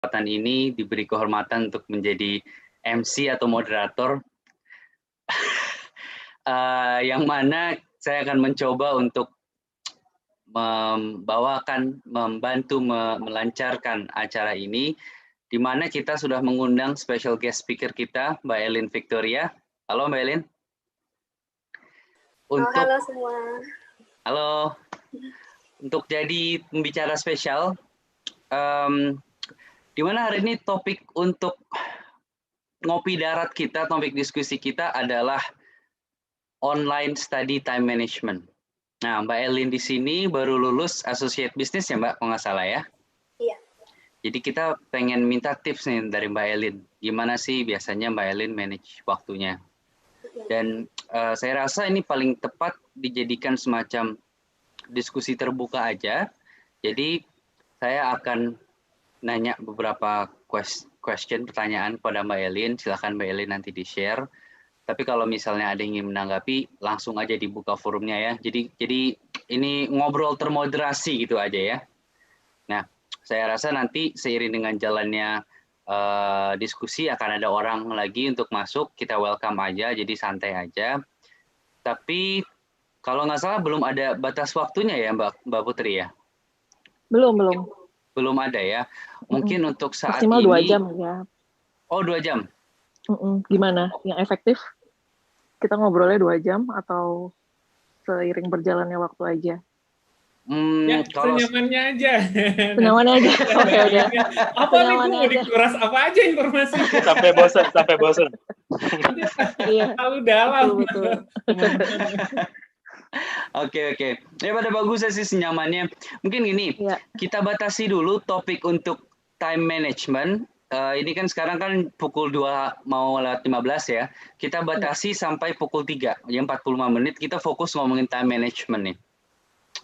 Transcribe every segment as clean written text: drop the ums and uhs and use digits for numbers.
kesempatan ini diberi kehormatan untuk menjadi MC atau moderator, yang mana saya akan mencoba untuk membantu melancarkan acara ini, di mana kita sudah mengundang special guest speaker kita, Mbak Elin Victoria. Halo Mbak Elin. Halo semua. Halo. Untuk jadi pembicara spesial, di mana hari ini topik untuk ngopi darat kita, topik diskusi kita adalah online study time management. Nah, Mbak Elin di sini baru lulus Associate Business ya Mbak, kalau nggak salah ya? Iya. Jadi kita pengen minta tips nih dari Mbak Elin. Gimana sih biasanya Mbak Elin manage waktunya? Dan saya rasa ini paling tepat dijadikan semacam diskusi terbuka aja. Jadi saya akan nanya beberapa pertanyaan kepada Mbak Elin. Silakan Mbak Elin nanti di-share. Tapi kalau misalnya ada yang ingin menanggapi, langsung aja dibuka forumnya ya. Jadi ini ngobrol termoderasi gitu aja ya. Nah, saya rasa nanti seiring dengan jalannya diskusi akan ada orang lagi untuk masuk. Kita welcome aja, jadi santai aja. Tapi kalau nggak salah belum ada batas waktunya ya Mbak Putri ya? Belum. Belum ada ya. Mungkin untuk saat maksimal ini. 2 jam ya. Oh 2 jam? Gimana? Yang efektif? Kita ngobrolnya 2 jam atau seiring berjalannya waktu aja? Ya, senyamannya aja. Senyamannya aja. Oke, udah. Apa nih gue mau dikuras apa aja informasi? Sampai bosan. Iya. Terlalu dalam. Betul. Oke. Ya pada bagus sih senyamannya. Mungkin gini, kita batasi dulu topik untuk time management. Ini kan sekarang kan pukul 2 mau lewat 15 ya. Kita batasi sampai pukul 3, yang 45 menit kita fokus ngomongin time management nih.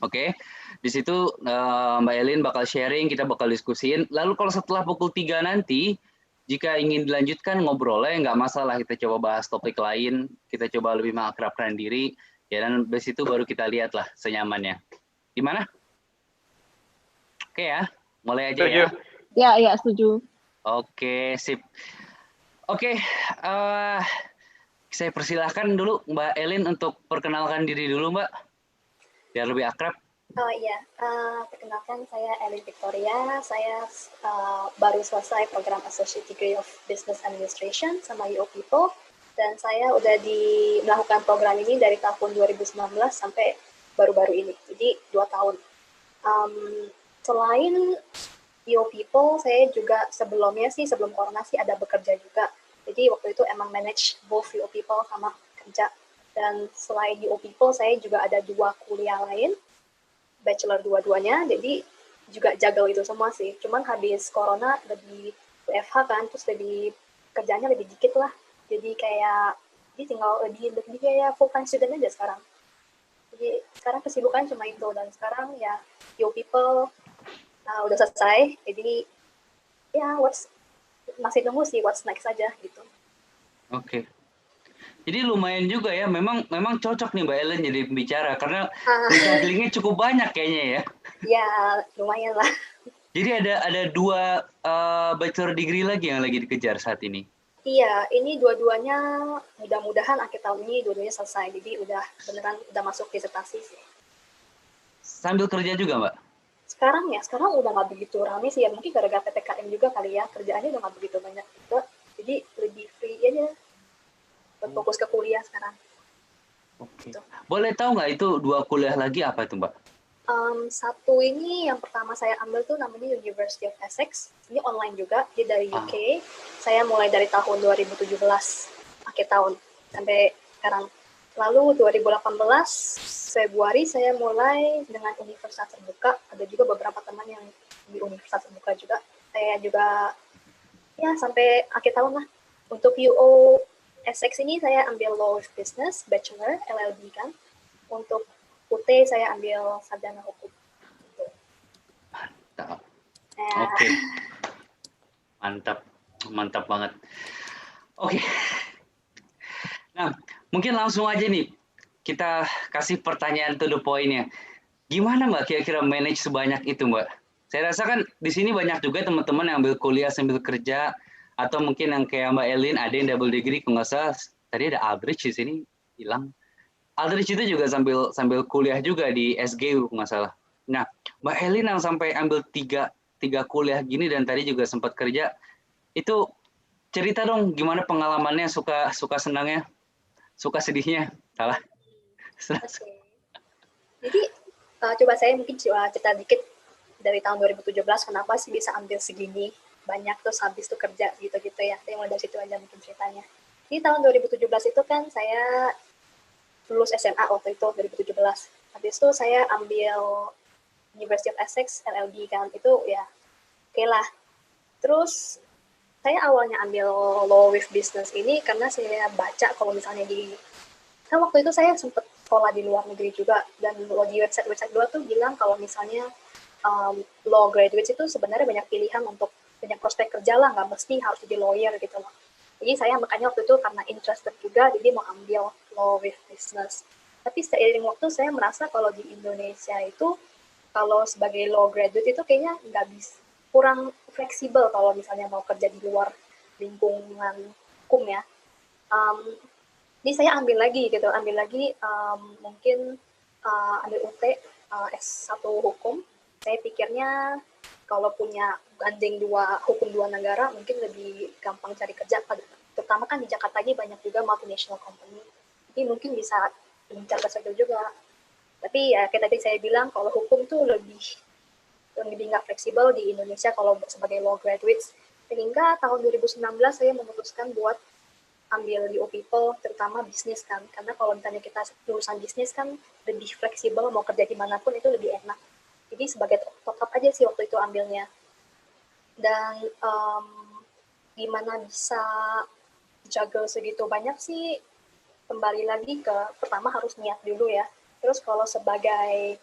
Oke, di situ Mbak Elin bakal sharing, kita bakal diskusiin. Lalu kalau setelah pukul 3 nanti, jika ingin dilanjutkan ngobrolnya nggak masalah, kita coba bahas topik lain, kita coba lebih mengakrabkan diri, ya dan dari situ baru kita lihat lah senyamannya. Gimana? Oke ya, mulai aja ya. Ya, setuju. Oke, sip. Oke, saya persilahkan dulu Mbak Elin untuk perkenalkan diri dulu Mbak, biar lebih akrab. Oh iya, perkenalkan saya Elin Victoria. Saya baru selesai program Associate Degree of Business Administration sama UO People, dan saya udah melakukan program ini dari tahun 2019 sampai baru-baru ini, jadi 2 tahun. Selain UO People, saya juga sebelum corona sih ada bekerja juga. Jadi waktu itu emang manage both UO People sama kerja. Dan selain UO People, saya juga ada 2 kuliah lain, bachelor dua-duanya, jadi juga juggle itu semua sih. Cuman habis corona lebih WFH kan, terus kerjanya lebih dikit lah. Jadi kayak tinggal lebih kayak full time student aja sekarang. Jadi sekarang kesibukan cuma itu, dan sekarang ya UO People udah selesai, jadi ya masih nunggu sih what's next aja gitu. Oke. Jadi lumayan juga ya, memang cocok nih Mbak Ellen jadi pembicara karena jugglingnya cukup banyak kayaknya ya. Ya lumayan lah. Jadi ada 2 bachelor degree lagi yang lagi dikejar saat ini. Iya, ini dua-duanya mudah-mudahan akhir tahun ini dua-duanya selesai, jadi udah masuk disertasi sih. Sambil kerja juga Mbak? Sekarang udah nggak begitu ramai sih ya, mungkin gara-gara PPKM juga kali ya, kerjaannya udah nggak begitu banyak juga, jadi lebih free aja berfokus ke kuliah sekarang. Oke. Gitu. Boleh tahu nggak itu 2 kuliah lagi apa itu Mbak? Satu ini yang pertama saya ambil tuh namanya University of Essex, ini online juga, dia dari UK. Saya mulai dari tahun 2017 akhir tahun sampai sekarang. Lalu 2018 Februari saya mulai dengan Universitas Terbuka. Ada juga beberapa teman yang di Universitas Terbuka juga. Saya juga ya sampai akhir tahun lah. Untuk UO Essex ini saya ambil Law of Business, Bachelor, LLB kan. Untuk UT saya ambil Sarjana Hukum. Gitu. Mantap. Oke. Mantap banget. Oke. Nah, mungkin langsung aja nih kita kasih pertanyaan to the point-nya. Gimana Mbak kira-kira manage sebanyak itu Mbak? Saya rasa kan di sini banyak juga teman-teman yang ambil kuliah sambil kerja, atau mungkin yang kayak Mbak Elin ada yang double degree, kalau nggak salah tadi ada Aldrich di sini hilang. Aldrich itu juga sambil kuliah juga di SGU kalau nggak salah. Nah, Mbak Elin yang sampai ambil tiga kuliah gini dan tadi juga sempat kerja, itu cerita dong gimana pengalamannya, suka senangnya, suka sedihnya, salah. Oke. Jadi coba saya mungkin cerita dikit dari tahun 2017 kenapa sih bisa ambil segini banyak terus habis itu kerja gitu-gitu ya. Saya mulai dari situ aja mungkin ceritanya. Di tahun 2017 itu kan saya lulus SMA waktu itu 2017. Habis itu saya ambil University of Essex LLB kan, itu ya oke lah. Terus saya awalnya ambil Law with Business ini karena saya baca kalau misalnya kan waktu itu saya sempat sekolah di luar negeri juga, dan di website luar tuh bilang kalau misalnya law graduates itu sebenarnya banyak pilihan untuk banyak prospek kerja lah, nggak mesti harus jadi lawyer gitu loh. Jadi saya makanya waktu itu karena interested juga, jadi mau ambil Law with Business. Tapi seiring waktu saya merasa kalau di Indonesia itu, kalau sebagai law graduate itu kayaknya nggak bisa, kurang fleksibel kalau misalnya mau kerja di luar lingkungan hukum ya. Jadi saya ambil lagi mungkin ambil UT S1 hukum. Saya pikirnya kalau punya gandeng hukum dua negara mungkin lebih gampang cari kerja, terutama kan di Jakarta ini banyak juga multinational company, jadi mungkin bisa mencar ke juga. Tapi ya kayak tadi saya bilang kalau hukum tuh lebih nggak fleksibel di Indonesia kalau sebagai law graduates, sehingga tahun 2019 saya memutuskan buat ambil UO People, terutama bisnis kan, karena kalau misalnya kita lulusan bisnis kan lebih fleksibel, mau kerja dimanapun itu lebih enak. Jadi sebagai top up aja sih waktu itu ambilnya. Dan gimana bisa juggle segitu banyak sih, kembali lagi ke pertama harus niat dulu ya. Terus kalau sebagai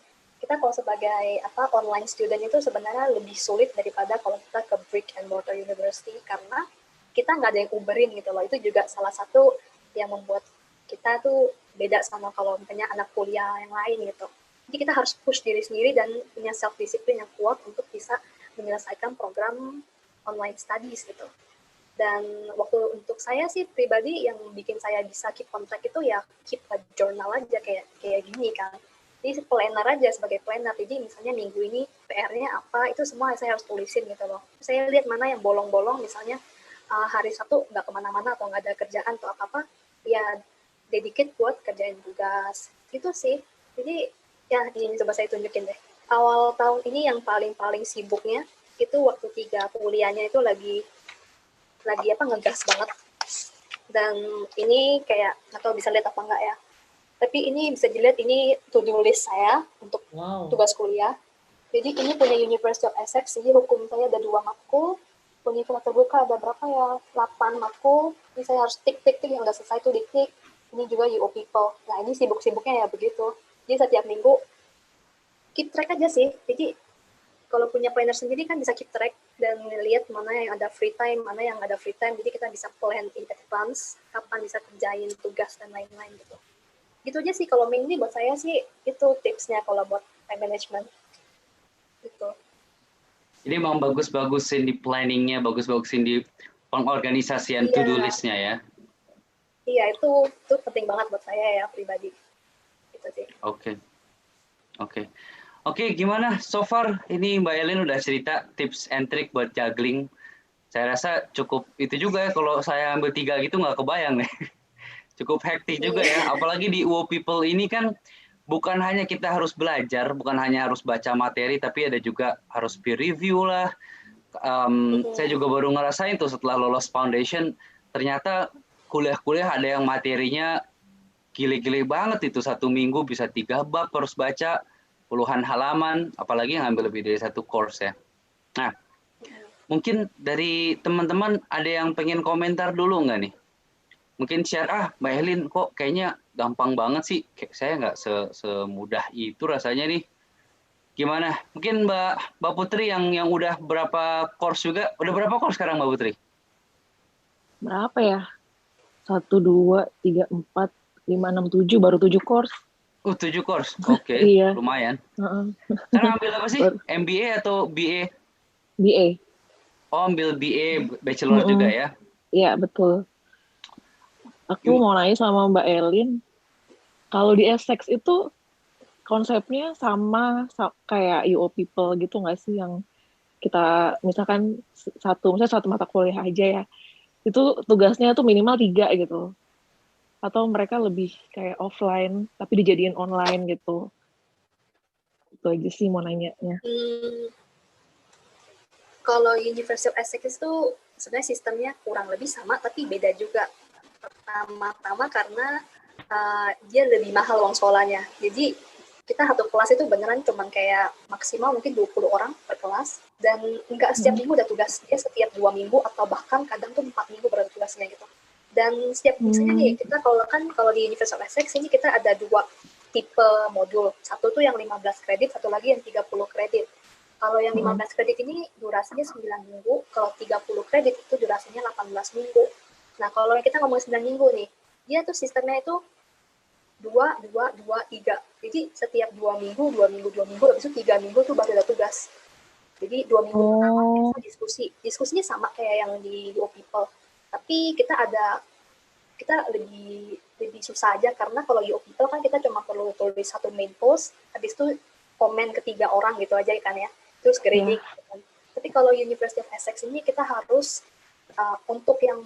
online student itu sebenarnya lebih sulit daripada kalau kita ke brick and mortar university, karena kita nggak ada yang uberin gitu loh. Itu juga salah satu yang membuat kita tuh beda sama kalau misalnya anak kuliah yang lain gitu. Jadi kita harus push diri sendiri dan punya self-discipline yang kuat untuk bisa menyelesaikan program online studies gitu. Dan untuk saya sih pribadi yang bikin saya bisa keep on track itu ya keep a journal aja kayak gini kan. Jadi planner aja, sebagai planner. Jadi misalnya minggu ini PR-nya apa, itu semua saya harus tulisin gitu loh. Saya lihat mana yang bolong-bolong, misalnya hari Sabtu nggak kemana-mana atau nggak ada kerjaan atau apa-apa, ya dedicate buat kerjain tugas. Gitu sih. Jadi ya ini coba saya tunjukin deh. Awal tahun ini yang paling sibuknya itu waktu 3 kuliahnya itu lagi ngegas banget. Dan ini kayak atau bisa lihat apa enggak ya. Tapi ini bisa dilihat, ini to-do list saya untuk tugas kuliah. Jadi ini punya University of Essex, jadi hukum saya ada 2 matkul. Universitas terbuka ada berapa ya? 8 matkul. Jadi saya harus tik yang udah selesai tuh di-tik. Ini juga UO People. Nah ini sibuk-sibuknya ya begitu. Jadi setiap minggu keep track aja sih. Jadi kalau punya planner sendiri kan bisa keep track dan lihat mana yang ada free time, mana yang ada free time. Jadi kita bisa plan in advance kapan bisa kerjain tugas dan lain-lain gitu. Gitu aja sih kalau mainly buat saya sih itu tipsnya kalau buat time management. Gitu. Jadi mau bagus-bagusin di planningnya, bagus-bagusin di pengorganisasian to-do list-nya ya. Iya, itu penting banget buat saya ya pribadi. Gitu sih. Oke, gimana so far ini Mbak Elin udah cerita tips and trick buat juggling. Saya rasa cukup itu juga ya, kalau saya ambil 3 gitu nggak kebayang nih. Cukup hektik juga ya, apalagi di UO People ini kan bukan hanya kita harus belajar, bukan hanya harus baca materi, tapi ada juga harus peer review lah. Saya juga baru ngerasain tuh setelah lolos foundation, ternyata kuliah-kuliah ada yang materinya gile-gile banget itu, 1 minggu bisa 3 bab harus baca, puluhan halaman, apalagi yang ambil lebih dari 1 course ya. Nah, mungkin dari teman-teman ada yang pengen komentar dulu nggak nih? Mungkin share, Mbak Elin kok kayaknya gampang banget sih, kayak saya nggak semudah itu rasanya nih. Gimana? Mungkin Mbak Putri yang udah berapa course juga, udah berapa course sekarang Mbak Putri? Berapa ya? 1, 2, 3, 4, 5, 6, 7, baru 7 course. 7 course. Oke, Iya. lumayan. Heeh. Sekarang ambil apa sih? MBA atau BA? BA. Oh, ambil BA, bachelor juga ya? Iya, betul. Aku mau nanya sama Mbak Elin, kalau di Essex itu konsepnya sama kayak UO People gitu nggak sih, yang kita misalkan misalnya satu mata kuliah aja ya, itu tugasnya tuh minimal 3 gitu, atau mereka lebih kayak offline tapi dijadiin online gitu? Itu aja sih mau nanyanya. Kalau University of Essex itu sebenarnya sistemnya kurang lebih sama tapi beda juga. Pertama-tama karena dia lebih mahal uang sekolahnya. Jadi kita satu kelas itu beneran cuman kayak maksimal mungkin 20 orang per kelas, dan nggak setiap minggu ada tugas, dia setiap 2 minggu atau bahkan kadang tuh 4 minggu berada tugasnya gitu. Dan setiap misalnya nih, kita kalau di University of Essex ini kita ada 2 tipe modul, satu tuh yang 15 kredit, satu lagi yang 30 kredit. Kalau yang 15 kredit ini durasinya 9 minggu, kalau 30 kredit itu durasinya 18 minggu. Nah, kalau kita ngomong 9 minggu nih, dia tuh sistemnya itu 2, 3. Jadi setiap 2 minggu, habis itu 3 minggu tuh baru ada tugas. Jadi 2 minggu pertama biasa diskusi. Diskusinya sama kayak yang di UO People. Tapi kita lebih susah aja, karena kalau UO People kan kita cuma perlu tulis satu main post, habis itu komen ke 3 orang gitu aja kan ya. Terus grading. Tapi kalau University of Essex ini kita harus untuk yang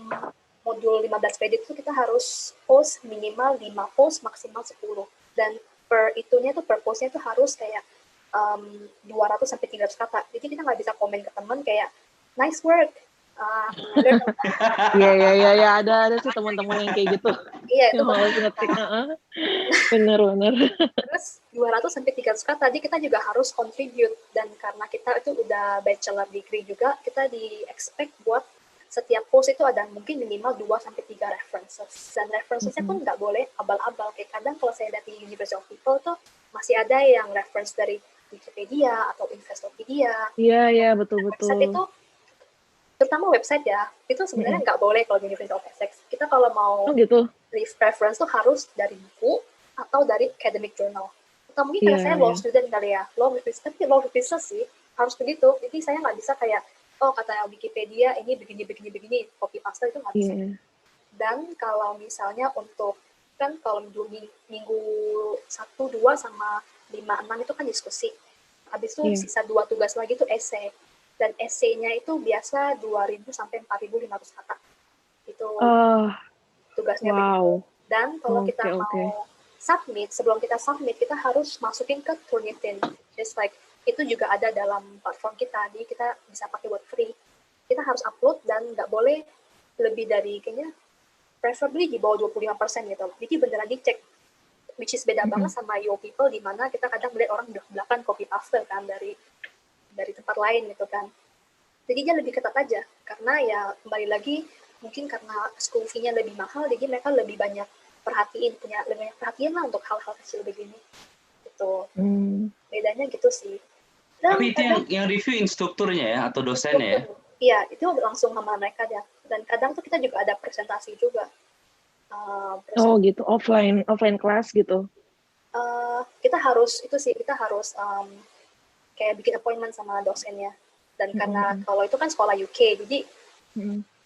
modul 15 kredit itu kita harus post minimal 5 post, maksimal 10. Dan per postnya itu harus kayak 200 sampai 300 kata. Jadi kita nggak bisa komen ke teman kayak nice work. Iya, ada sih teman-teman yang kayak gitu. Iya, itu harus ngetik. Bener. Terus 200 sampai 300 kata, jadi kita juga harus contribute, dan karena kita itu udah bachelor degree juga, kita di-expect buat setiap post itu ada mungkin minimal 2 sampai 3 references. Dan references-nya pun nggak boleh abal-abal. Kayak kadang kalau saya lihat di University of People tuh masih ada yang reference dari Wikipedia atau Investopedia. Iya, betul. Website itu, terutama website ya, itu sebenarnya nggak boleh kalau di University of Essex. Kita kalau mau reference tuh harus dari buku atau dari academic journal. Atau mungkin karena saya law student kali ya, tapi law research sih harus begitu. Jadi saya nggak bisa kayak, oh kata Wikipedia ini begini, copy paste itu nggak bisa. Dan kalau misalnya untuk, kan kalau minggu 1, 2, sama 5, 6 itu kan diskusi. Habis itu sisa 2 tugas lagi itu essay. Dan essay-nya itu biasa 2.000 sampai 4.500 kata. Itu tugasnya begitu. Dan kalau kita mau submit, sebelum kita submit, kita harus masukin ke Turnitin. Just like, itu juga ada dalam platform kita, jadi kita bisa pakai buat free. Kita harus upload dan nggak boleh lebih dari, kayaknya preferably di bawah 25% gitu. Jadi beneran dicek, which is beda banget sama UO People, di mana kita kadang melihat orang belak-belakan copy paste kan dari tempat lain gitu kan. Jadi dia lebih ketat aja, karena ya kembali lagi mungkin karena school fee-nya lebih mahal, jadi mereka lebih banyak punya lebih banyak perhatian lah untuk hal-hal kecil begini. Gitu. Bedanya gitu sih. Dan tapi itu yang review instrukturnya ya, atau dosennya ya? Iya, itu langsung sama mereka ya. Dan kadang tuh kita juga ada presentasi juga. Gitu, offline class gitu. Kita harus kayak bikin appointment sama dosennya. Dan karena kalau itu kan sekolah UK, jadi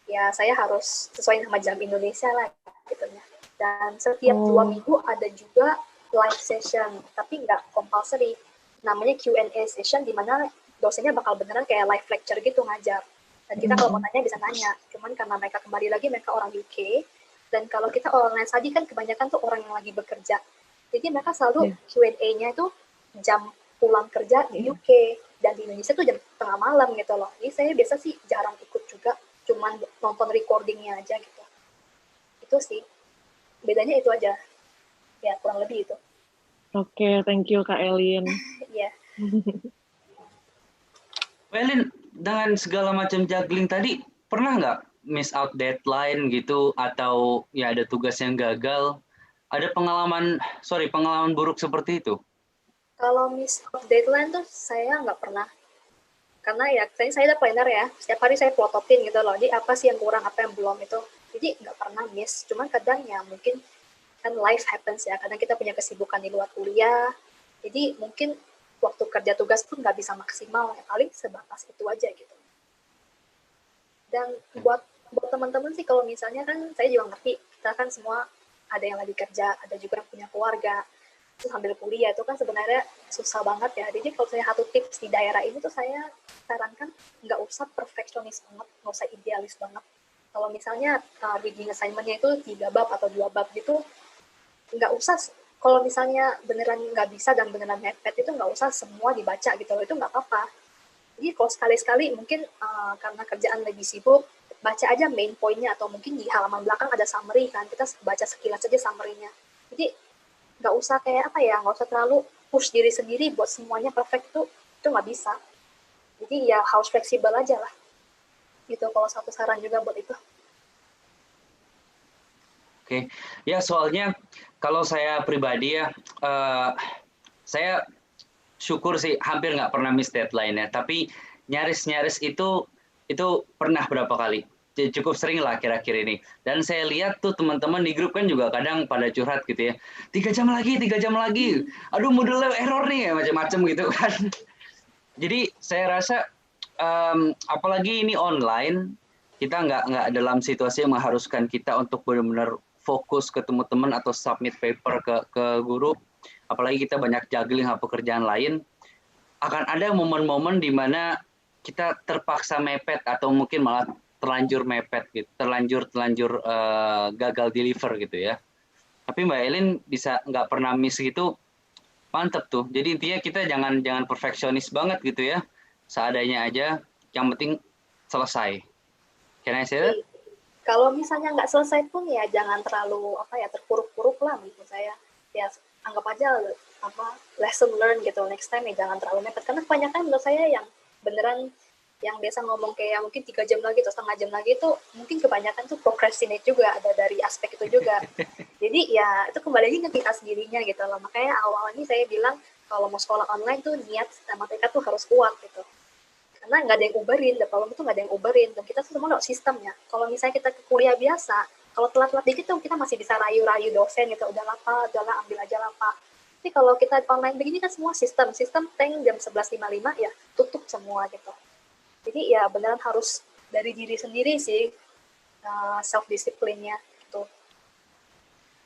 ya saya harus sesuai sama jam Indonesia lah gitu ya. Dan setiap 2 minggu ada juga live session, tapi nggak compulsory. Namanya Q&A session, di mana dosennya bakal beneran kayak live lecture gitu ngajar. Dan kita kalau mau tanya bisa tanya. Cuman karena mereka kembali lagi mereka orang UK, dan kalau kita online study kan kebanyakan tuh orang yang lagi bekerja. Jadi mereka selalu Q&A-nya itu jam pulang kerja di UK, dan di Indonesia tuh jam tengah malam gitu loh. Jadi saya biasa sih jarang ikut juga, cuman nonton recordingnya aja gitu. Itu sih. Bedanya itu aja. Ya, kurang lebih itu. Oke, thank you Kak Elin. Iya. Elin, dengan segala macam juggling tadi, pernah nggak miss out deadline gitu, atau ya ada tugas yang gagal? Ada pengalaman buruk seperti itu? Kalau miss out deadline tuh saya nggak pernah. Karena ya, saya ada planner ya, setiap hari saya plototin gitu loh. Jadi apa sih yang kurang, apa yang belum itu. Jadi nggak pernah miss. Cuman kadang ya mungkin kan life happens ya, kadang kita punya kesibukan di luar kuliah, jadi mungkin waktu kerja tugas pun nggak bisa maksimal, ya paling sebatas itu aja gitu. Dan buat teman-teman sih, kalau misalnya kan saya juga ngerti, kita kan semua ada yang lagi kerja, ada juga yang punya keluarga, terus sambil kuliah itu kan sebenarnya susah banget ya. Jadi kalau saya satu tips di daerah ini tuh saya sarankan nggak usah perfeksionis banget, nggak usah idealis banget. Kalau misalnya reading assignment-nya itu 3 bab atau 2 bab gitu, nggak usah, kalau misalnya beneran nggak bisa dan beneran mepet itu nggak usah semua dibaca gitu loh, itu nggak apa-apa. Jadi kalau sekali-sekali mungkin karena kerjaan lagi sibuk, baca aja main point-nya, atau mungkin di halaman belakang ada summary kan, kita baca sekilas aja summary-nya. Jadi nggak usah kayak apa ya, nggak usah terlalu push diri sendiri buat semuanya perfect, itu nggak bisa. Jadi ya harus fleksibel aja lah. Gitu kalau satu saran juga buat itu. Oke, ya soalnya kalau saya pribadi ya, saya syukur sih hampir nggak pernah miss deadline ya, tapi nyaris-nyaris itu pernah berapa kali. Cukup sering lah kira-kira ini. Dan saya lihat tuh teman-teman di grup kan juga kadang pada curhat gitu ya. 3 jam lagi, 3 jam lagi. Aduh modelnya error nih ya, macam-macam gitu kan. Jadi saya rasa apalagi ini online, kita nggak dalam situasi yang mengharuskan kita untuk benar-benar fokus ketemu teman atau submit paper ke guru. Apalagi kita banyak juggling pekerjaan lain, akan ada momen-momen di mana kita terpaksa mepet atau mungkin malah terlanjur mepet gitu, terlanjur gagal deliver gitu ya. Tapi Mbak Elin bisa nggak pernah miss gitu, mantep tuh. Jadi intinya kita jangan perfeksionis banget gitu ya, seadanya aja, yang penting selesai. Can I say that? Kalau misalnya nggak selesai pun ya jangan terlalu terpuruk-puruk lah menurut saya. Ya anggap aja lesson learn gitu, next time ya jangan terlalu mepet, karena kebanyakan menurut saya yang beneran yang biasa ngomong kayak mungkin 3 jam lagi atau setengah jam lagi itu mungkin kebanyakan tuh procrastinate juga, ada dari aspek itu juga. Jadi ya itu kembali lagi ke kita sendirinya gitu loh. Makanya awalnya saya bilang kalau mau sekolah online tuh niat sama tekad tuh harus kuat gitu. Karena nggak ada yang uberin, dan kalau itu nggak ada yang uberin, dan kita semua lewat sistemnya. Kalau misalnya kita ke kuliah biasa, kalau telat-telat dikit tuh kita masih bisa rayu-rayu dosen gitu, udah ambil aja lah Pak. Tapi kalau kita online begini kan semua sistem tank jam 11.55 ya tutup semua gitu. Jadi ya beneran harus dari diri sendiri sih, self discipline-nya gitu.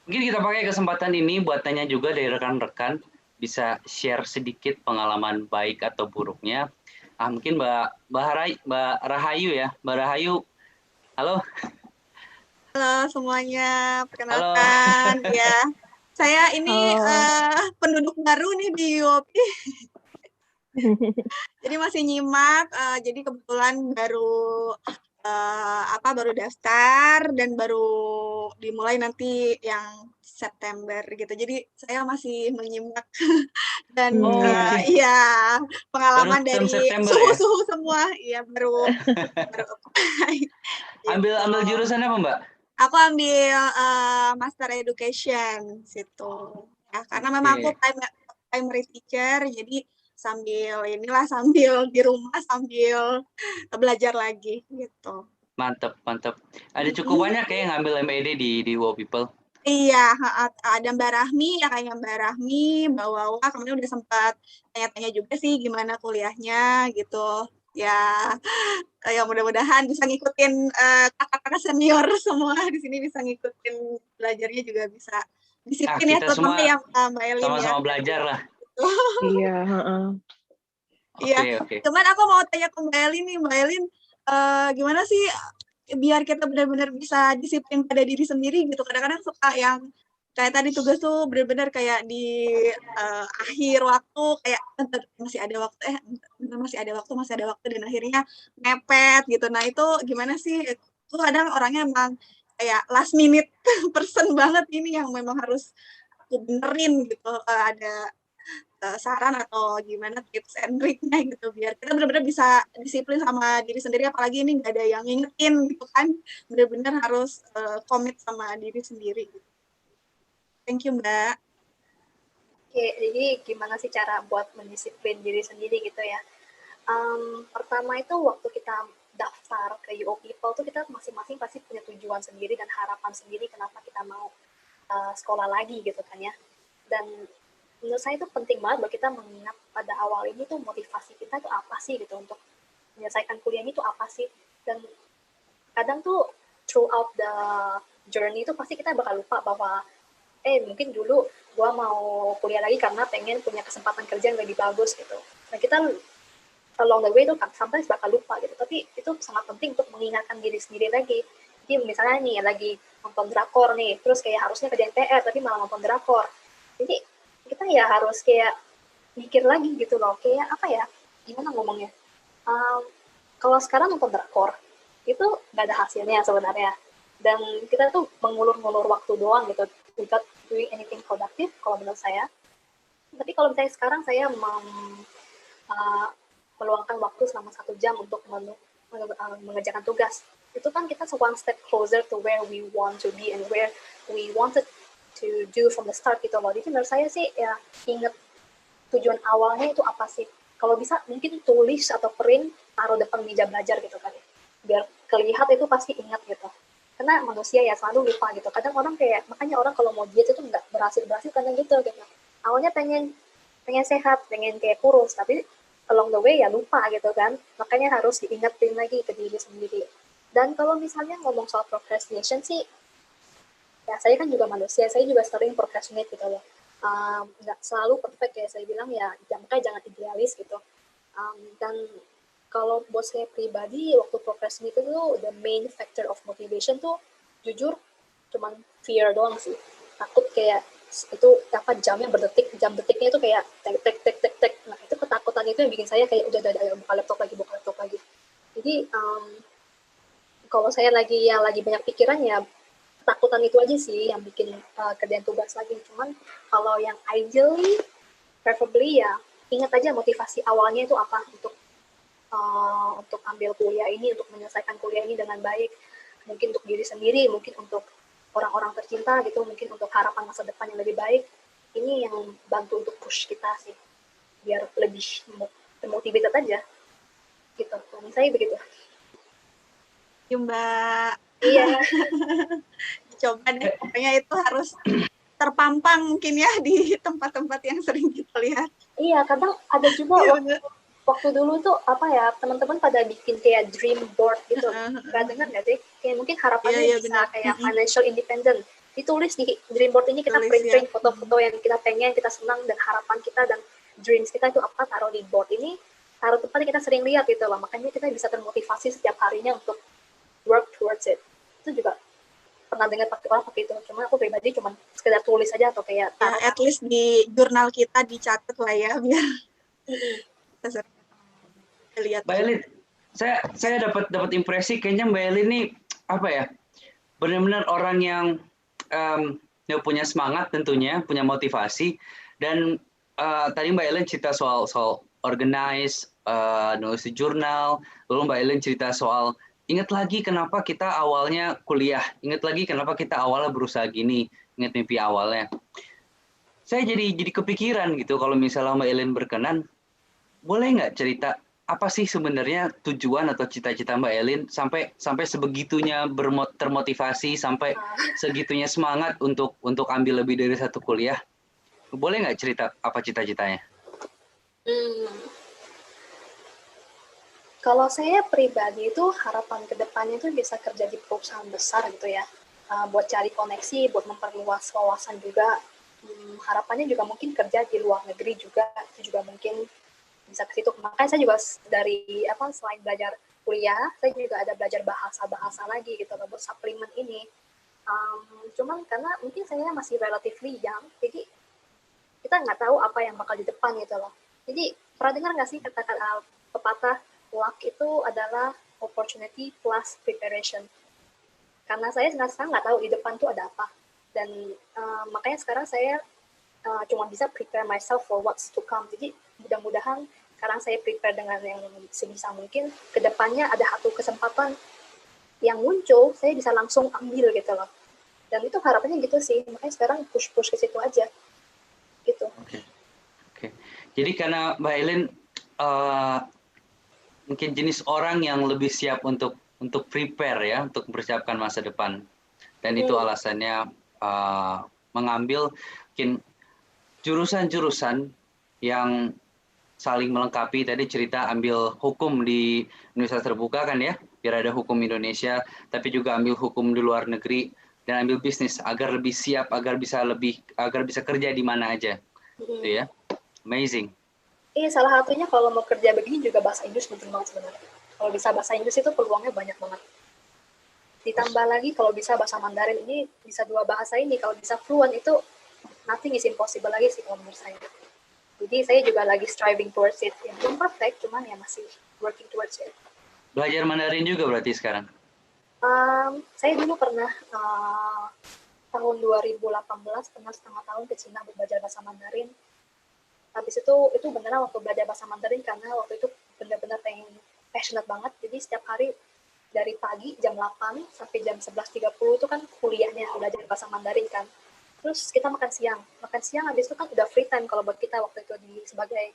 Mungkin kita pakai kesempatan ini buat tanya juga dari rekan-rekan, bisa share sedikit pengalaman baik atau buruknya. Mungkin Mbak Rahayu ya, Mbak Rahayu. Halo. Halo semuanya, perkenalkan ya. Saya ini penduduk baru nih di UOP. Jadi masih nyimak, jadi kebetulan baru baru daftar dan baru dimulai nanti yang September gitu. Jadi saya masih menyimak dan iya pengalaman dari suhu-suhu ya? Semua, iya baru apply. Ambil jurusan apa Mbak? Aku ambil Master Education situ. Ya, karena memang aku primary teacher, jadi sambil di rumah sambil belajar lagi gitu. Mantap. Ada cukup banyak ya yang ngambil MED di Wow People. Iya, ada Mbak Rahmi, ya kayak Mbak Rahmi, Mbak Wawa, kemarin udah sempat tanya-tanya juga sih gimana kuliahnya gitu. Ya mudah-mudahan bisa ngikutin kakak-kakak senior semua di sini, bisa ngikutin belajarnya juga bisa disiplin ya, terutama yang Mbak Elin sama-sama belajar lah. Iya. Iya. Cuman aku mau tanya ke Mbak Elin nih, Mbak Elin, gimana sih biar kita benar-benar bisa disiplin pada diri sendiri gitu. Kadang-kadang suka yang kayak tadi tugas tuh benar-benar kayak di akhir waktu kayak masih ada waktu dan akhirnya mepet gitu. Nah itu gimana sih? Itu kadang orangnya emang kayak last minute person banget ini yang memang harus aku benerin gitu. Ada saran atau gimana tips and trick-nya gitu biar kita benar-benar bisa disiplin sama diri sendiri, apalagi ini nggak ada yang ngingetin gitu kan, benar-benar harus komit sama diri sendiri gitu. Thank you Mbak. Oke, jadi gimana sih cara buat mendisiplin diri sendiri gitu ya? Pertama itu waktu kita daftar ke UO People tuh kita masing-masing pasti punya tujuan sendiri dan harapan sendiri kenapa kita mau. sekolah lagi gitu kan ya. Dan menurut saya itu penting banget buat kita mengingat pada awal ini tuh motivasi kita itu apa sih gitu untuk menyelesaikan kuliah ini tuh apa sih. Dan kadang tuh throughout the journey itu pasti kita bakal lupa bahwa mungkin dulu gua mau kuliah lagi karena pengen punya kesempatan kerja yang lebih bagus gitu. Nah kita along the way itu sometimes bakal lupa gitu, tapi itu sangat penting untuk mengingatkan diri sendiri lagi. Jadi misalnya nih lagi nonton drakor nih, terus kayak harusnya kerjain PR tapi malah nonton drakor. Jadi kita ya harus kayak mikir lagi gitu loh, kayak apa ya, gimana ngomongnya, kalau sekarang nonton drakor itu nggak ada hasilnya sebenarnya, dan kita tuh mengulur-ngulur waktu doang gitu without doing anything productive kalau menurut saya. Tapi kalau misalnya sekarang saya meluangkan waktu selama 1 jam untuk mengerjakan tugas, itu kan kita one step closer to where we want to be and where we wanted to do from the start gitu loh. Jadi menurut saya sih ya inget tujuan awalnya itu apa sih. Kalau bisa mungkin tulis atau print, taruh depan meja belajar gitu kan ya. Biar kelihatan itu pasti ingat gitu. Karena manusia ya selalu lupa gitu. Kadang orang kayak, makanya orang kalau mau diet itu nggak berhasil karena gitu. Awalnya pengen sehat, pengen kayak kurus, tapi along the way ya lupa gitu kan. Makanya harus diingetin lagi ke diri sendiri. Dan kalau misalnya ngomong soal procrastination sih, ya saya kan juga manusia, saya juga sering procrastinate gitu loh. Nggak selalu perfect kayak saya bilang ya, makanya jangan idealis gitu. Dan kalau buat saya pribadi, waktu procrastinate itu the main factor of motivation tuh jujur cuman fear doang sih. Takut kayak itu apa jam detiknya itu kayak tek. Nah itu ketakutan itu yang bikin saya kayak udah buka laptop lagi. Jadi kalau saya lagi banyak pikiran ya ketakutan itu aja sih yang bikin kerjaan tugas lagi. Cuman kalau yang ideally, preferably ya ingat aja motivasi awalnya itu apa untuk ambil kuliah ini, untuk menyelesaikan kuliah ini dengan baik. Mungkin untuk diri sendiri, mungkin untuk orang-orang tercinta gitu, mungkin untuk harapan masa depan yang lebih baik. Ini yang bantu untuk push kita sih, biar lebih termotivated aja. Gitu, saya begitu. Ya, Mbak. Iya. Coba deh, pokoknya itu harus terpampang mungkin ya di tempat-tempat yang sering kita lihat. Iya, kadang ada juga waktu dulu tuh apa ya, teman-teman pada bikin kayak dream board gitu. Gak dengar nggak sih? Kayak mungkin harapannya bisa kayak financial independent. Ditulis di dream board ini, kita print foto-foto yang kita pengen, kita senang, dan harapan kita dan dreams kita itu apa, taruh di board ini, taruh tempatnya kita sering lihat gitu loh. Makanya kita bisa termotivasi setiap harinya untuk work towards it. Itu juga pernah dengar orang pakai itu. Cuma aku pribadi cuma sekedar tulis aja atau kayak at least di jurnal kita dicatat lah ya, biar kita sering lihat. Mbak Elin, saya dapat impresi kayaknya Mbak Elin ini apa ya, benar-benar orang yang punya semangat tentunya, punya motivasi. Dan tadi Mbak Elin cerita soal organize, nulis di jurnal, lalu Mbak Elin cerita soal ingat lagi kenapa kita awalnya kuliah, ingat lagi kenapa kita awalnya berusaha gini, ingat mimpi awalnya. Saya jadi kepikiran gitu, kalau misalnya Mbak Elin berkenan, boleh nggak cerita apa sih sebenarnya tujuan atau cita-cita Mbak Elin sampai sebegitunya termotivasi, sampai segitunya semangat untuk ambil lebih dari satu kuliah? Boleh nggak cerita apa cita-citanya? Kalau saya pribadi itu harapan kedepannya itu bisa kerja di perusahaan besar gitu ya, buat cari koneksi, buat memperluas wawasan juga. Harapannya juga mungkin kerja di luar negeri juga, itu juga mungkin bisa ke situ. Makanya saya juga selain belajar kuliah, saya juga ada belajar bahasa lagi gitu buat suplemen ini. Cuman karena mungkin saya masih relatively young, jadi kita nggak tahu apa yang bakal di depan gitu loh. Jadi pernah dengar nggak sih kata-kata pepatah, luck itu adalah opportunity plus preparation. Karena saya sekarang nggak tahu di depan tuh ada apa. Dan makanya sekarang saya cuma bisa prepare myself for what's to come. Jadi mudah-mudahan sekarang saya prepare dengan yang sebisa mungkin. Kedepannya ada satu kesempatan yang muncul, saya bisa langsung ambil gitu loh. Dan itu harapannya gitu sih. Makanya sekarang push ke situ aja. Gitu. Oke. Jadi karena Mbak Elin mungkin jenis orang yang lebih siap untuk prepare ya, untuk mempersiapkan masa depan. Dan itu alasannya mengambil mungkin jurusan-jurusan yang saling melengkapi. Tadi cerita ambil hukum di Universitas Terbuka kan ya, biar ada hukum Indonesia, tapi juga ambil hukum di luar negeri dan ambil bisnis agar lebih siap, agar bisa kerja di mana aja. Gitu ya. Amazing. Iya, salah satunya kalau mau kerja begini juga bahasa Inggris penting banget sebenarnya. Kalau bisa bahasa Inggris itu peluangnya banyak banget. Ditambah lagi kalau bisa bahasa Mandarin, ini bisa 2 bahasa ini, kalau bisa fluent itu nothing is impossible lagi sih kalau menurut saya. Jadi saya juga lagi striving towards it. Ya, belum perfect, cuman ya masih working towards it. Belajar Mandarin juga berarti sekarang? Saya dulu pernah tahun 2018 pernah setengah tahun ke Cina belajar bahasa Mandarin. Habis itu beneran waktu belajar bahasa Mandarin karena waktu itu benar-benar pengen passionate banget. Jadi setiap hari dari pagi jam 8 sampai jam 11.30 itu kan kuliahnya belajar bahasa Mandarin kan. Terus kita makan siang habis itu kan udah free time kalau buat kita waktu itu sebagai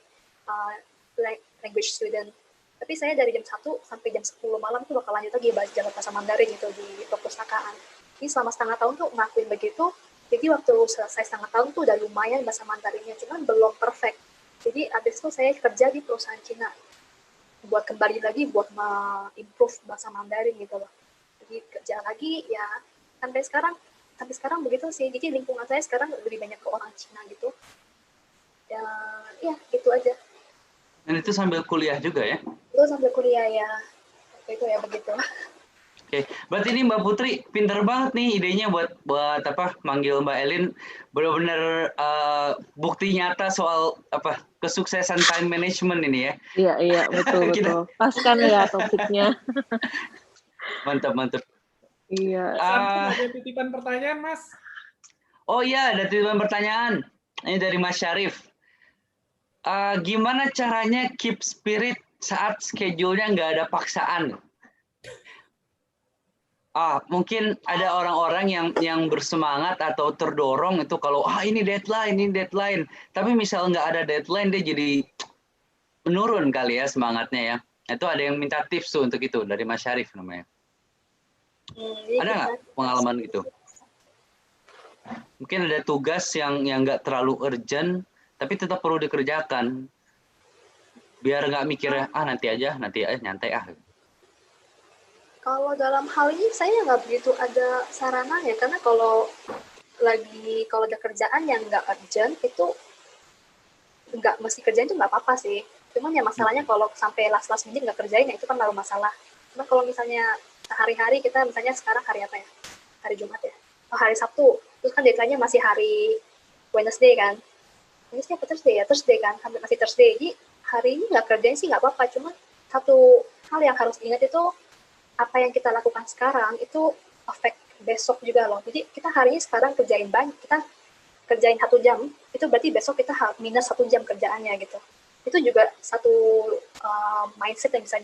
language student. Tapi saya dari jam 1 sampai jam 10 malam tuh bakal lanjut lagi belajar bahasa Mandarin gitu di perpustakaan. Jadi selama setengah tahun tuh ngelakuin begitu. Jadi waktu selesai setengah tahun tuh udah lumayan bahasa Mandarinnya, cuman belum perfect. Jadi abis itu saya kerja di perusahaan Cina buat kembali lagi buat improve bahasa Mandarin gitu loh. Jadi kerja lagi ya sampai sekarang begitu sih. Jadi lingkungan saya sekarang lebih banyak ke orang Cina gitu. Dan ya gitu aja. Dan itu sambil kuliah juga ya? Itu sambil kuliah ya. Itu ya begitu. Oke, berarti ini Mbak Putri pinter banget nih idenya buat manggil Mbak Elin, benar-benar bukti nyata soal kesuksesan time management ini ya. Iya betul. Pas kan ya topiknya. Mantap. Iya. Ada titipan pertanyaan, Mas. Oh iya, ada titipan pertanyaan. Ini dari Mas Syarif. Gimana caranya keep spirit saat schedule-nya nggak ada paksaan? Mungkin ada orang-orang yang bersemangat atau terdorong itu kalau ini deadline. Tapi misal nggak ada deadline dia jadi menurun kali ya semangatnya ya. Itu ada yang minta tips tuh untuk itu dari Mas Syarif namanya. Ada nggak pengalaman gitu? Mungkin ada tugas yang nggak terlalu urgent tapi tetap perlu dikerjakan. Biar nggak mikirnya nanti aja nyantai Kalau dalam hal ini saya nggak begitu ada sarananya, karena kalau ada kerjaan yang nggak urgent itu nggak mesti kerjain itu nggak apa-apa sih. Cuman ya masalahnya kalau sampai last minute nggak kerjain ya itu kan baru masalah. Cuman kalau misalnya hari-hari kita misalnya sekarang hari apa ya? Hari Jumat ya? Hari Sabtu. Terus kan deadline-nya masih hari Wednesday kan? Wednesday apa Thursday ya? Thursday kan? Sampai masih Thursday. Jadi hari ini nggak kerjain sih nggak apa-apa. Cuman satu hal yang harus diingat itu apa yang kita lakukan sekarang itu affect besok juga loh. Jadi kita hari ini sekarang kerjain 1 jam, itu berarti besok kita minus 1 jam kerjaannya gitu. Itu juga satu mindset yang bisa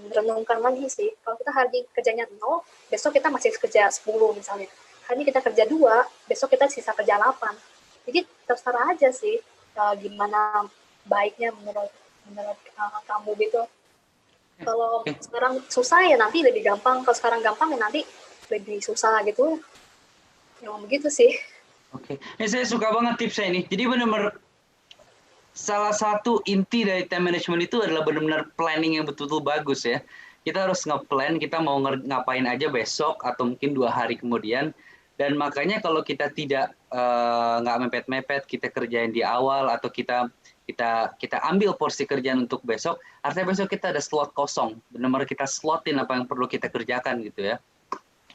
direnungkan lagi sih. Kalau kita hari ini kerjanya 0, besok kita masih kerja 10 misalnya. Hari ini kita kerja 2, besok kita sisa kerja 8. Jadi terserah aja sih gimana baiknya menurut kamu gitu. Kalau sekarang susah ya nanti lebih gampang, kalau sekarang gampang ya nanti lebih susah gitu. Memang begitu sih. Oke. Ini saya suka banget tipsnya ini. Jadi benar-benar salah satu inti dari time management itu adalah benar-benar planning yang betul-betul bagus ya. Kita harus nge-plan kita mau ngapain aja besok atau mungkin 2 hari kemudian. Dan makanya kalau kita tidak nggak mepet-mepet, kita kerjain di awal atau kita ambil porsi kerjaan untuk besok, artinya besok kita ada slot kosong, benar-benar kita slotin apa yang perlu kita kerjakan gitu ya.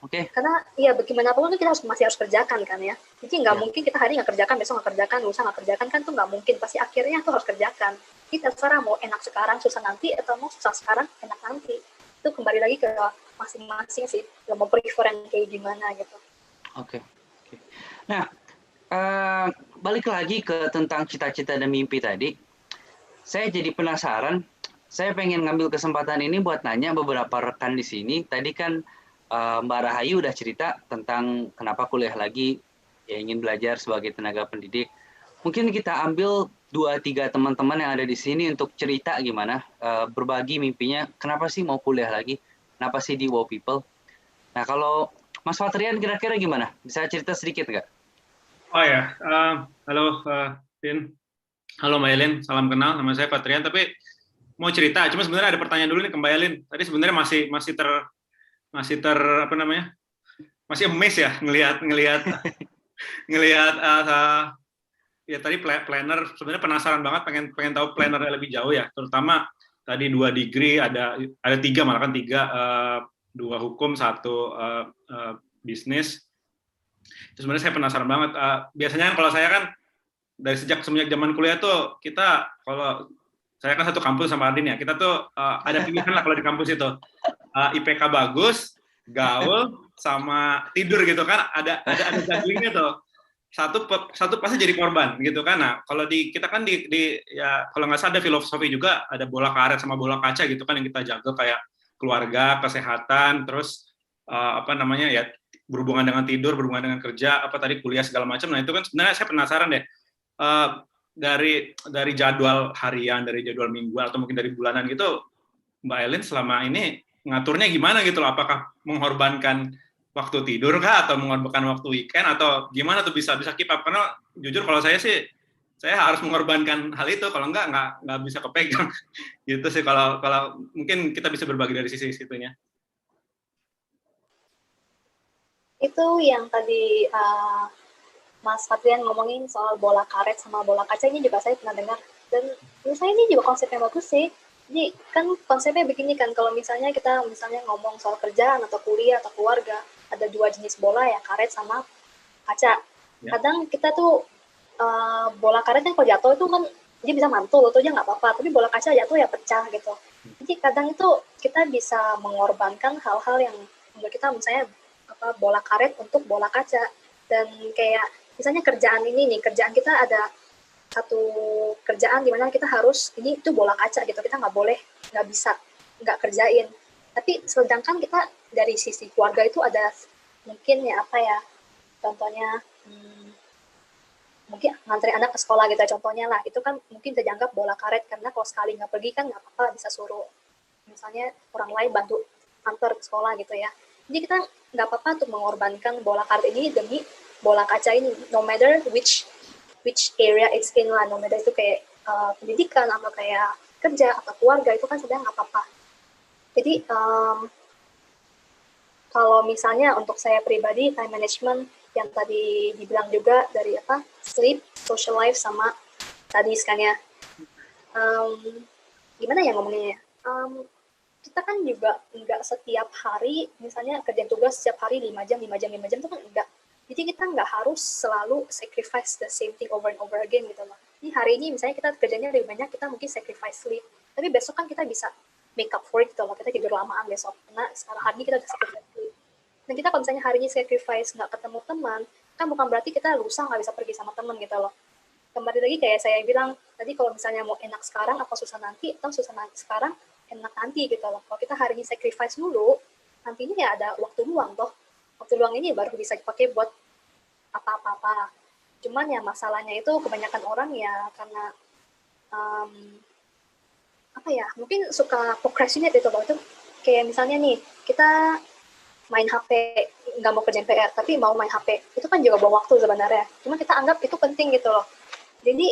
Oke. Karena ya bagaimanapun kita masih harus kerjakan kan ya. Jadi nggak mungkin kita hari nggak kerjakan, besok nggak kerjakan, lusa nggak kerjakan kan tuh nggak mungkin. Pasti akhirnya tuh harus kerjakan. Kita terserah mau enak sekarang susah nanti atau mau susah sekarang enak nanti. Itu kembali lagi ke masing-masing sih. Yang mau prefer yang kayak gimana gitu. Oke. Nah. Balik lagi ke tentang cita-cita dan mimpi tadi, saya jadi penasaran. Saya pengen ngambil kesempatan ini buat nanya beberapa rekan di sini. Tadi kan Mbak Rahayu udah cerita tentang kenapa kuliah lagi, ya ingin belajar sebagai tenaga pendidik. Mungkin kita ambil 2-3 teman-teman yang ada di sini untuk cerita gimana, berbagi mimpinya. Kenapa sih mau kuliah lagi? Kenapa sih di Wow People? Nah kalau Mas Fatrian kira-kira gimana? Bisa cerita sedikit nggak? Oh ya, halo Vin, halo Mbak Elin, salam kenal, nama saya Fatrian. Tapi mau cerita, cuma sebenarnya ada pertanyaan dulu nih ke Mbak Elin. Tadi sebenarnya masih ter apa namanya? Masih amazed ya ngelihat ya tadi planner. Sebenarnya penasaran banget, pengen tahu plannernya lebih jauh ya, terutama tadi 2 degree, ada 3, malah kan 3, 2 hukum, 1 bisnis. Itu sebenarnya saya penasaran banget. Biasanya kalau saya kan dari semenjak zaman kuliah tuh, kita, kalau saya kan satu kampus sama Ardin ya, kita tuh ada pilihan lah kalau di kampus itu, IPK bagus, gaul, sama tidur gitu kan, ada jugglingnya tuh. Satu pasti jadi korban gitu kan. Nah, kalau kita kan ya kalau nggak salah ada filosofi juga, ada bola karet sama bola kaca gitu kan yang kita jaga, kayak keluarga, kesehatan, terus apa namanya ya, berhubungan dengan tidur, berhubungan dengan kerja, apa tadi kuliah segala macam. Nah, itu kan sebenarnya saya penasaran deh, dari jadwal harian, dari jadwal mingguan, atau mungkin dari bulanan gitu, Mbak Elin selama ini ngaturnya gimana gitu loh? Apakah mengorbankan waktu tidur kah, atau mengorbankan waktu weekend, atau gimana tuh bisa keep up? Karena jujur kalau saya sih, saya harus mengorbankan hal itu, kalau nggak bisa kepegang gitu sih. Kalau mungkin kita bisa berbagi dari sisi situnya. Itu yang tadi Mas Fatrian ngomongin soal bola karet sama bola kaca, ini juga saya pernah dengar, dan menurut saya ini juga konsep yang bagus sih. Jadi kan konsepnya begini kan, kalau misalnya kita ngomong soal kerjaan atau kuliah atau keluarga, ada 2 jenis bola ya, karet sama kaca. Kadang kita tuh bola karet kan kalau jatuh itu kan dia bisa mantul atau dia nggak apa-apa, tapi bola kaca jatuh ya pecah gitu. Jadi kadang itu kita bisa mengorbankan hal-hal yang menurut kita, misalnya bola karet untuk bola kaca. Dan kayak misalnya kerjaan kita ada satu kerjaan di mana kita harus, ini itu bola kaca gitu, kita nggak bisa nggak kerjain. Tapi sedangkan kita dari sisi keluarga itu ada mungkin ya contohnya mungkin ngantri anak ke sekolah gitu contohnya lah, itu kan mungkin terjangkap bola karet, karena kalau sekali nggak pergi kan nggak apa-apa, bisa suruh misalnya orang lain bantu antar ke sekolah gitu ya. Jadi kita nggak apa-apa untuk mengorbankan bola karet ini demi bola kaca ini, no matter which area it's in lah, no matter itu kayak pendidikan atau kayak kerja atau keluarga, itu kan sebenarnya nggak apa-apa. Jadi kalau misalnya untuk saya pribadi, time management yang tadi dibilang juga dari sleep, social life, sama tadi kan ya, gimana ya ngomongnya, kita kan juga nggak setiap hari misalnya kerjaan tugas setiap hari 5 jam itu kan enggak. Jadi kita nggak harus selalu sacrifice the same thing over and over again gitu loh. Ini hari ini misalnya kita kerjanya lebih banyak, kita mungkin sacrifice sleep, tapi besok kan kita bisa make up for it gitu loh, kita tidur lamaan besok, karena sekarang hari ini kita udah sacrifice sleep. Dan kita kalau misalnya hari ini sacrifice nggak ketemu teman, kan bukan berarti kita lusa nggak bisa pergi sama teman gitu loh. Kembali lagi kayak saya bilang tadi, kalau misalnya mau enak sekarang apa susah nanti, atau susah nanti sekarang enak nanti gitu loh. Kalau kita hari ini sacrifice dulu, nanti ini ya ada waktu luang toh. Waktu luang ini baru bisa dipakai buat apa-apa. Cuman ya masalahnya itu kebanyakan orang ya karena mungkin suka procrastinate itu loh. Itu kayak misalnya nih, kita main HP, nggak mau kerjain PR, tapi mau main HP. Itu kan juga buang waktu sebenarnya. Cuma kita anggap itu penting gitu loh. Jadi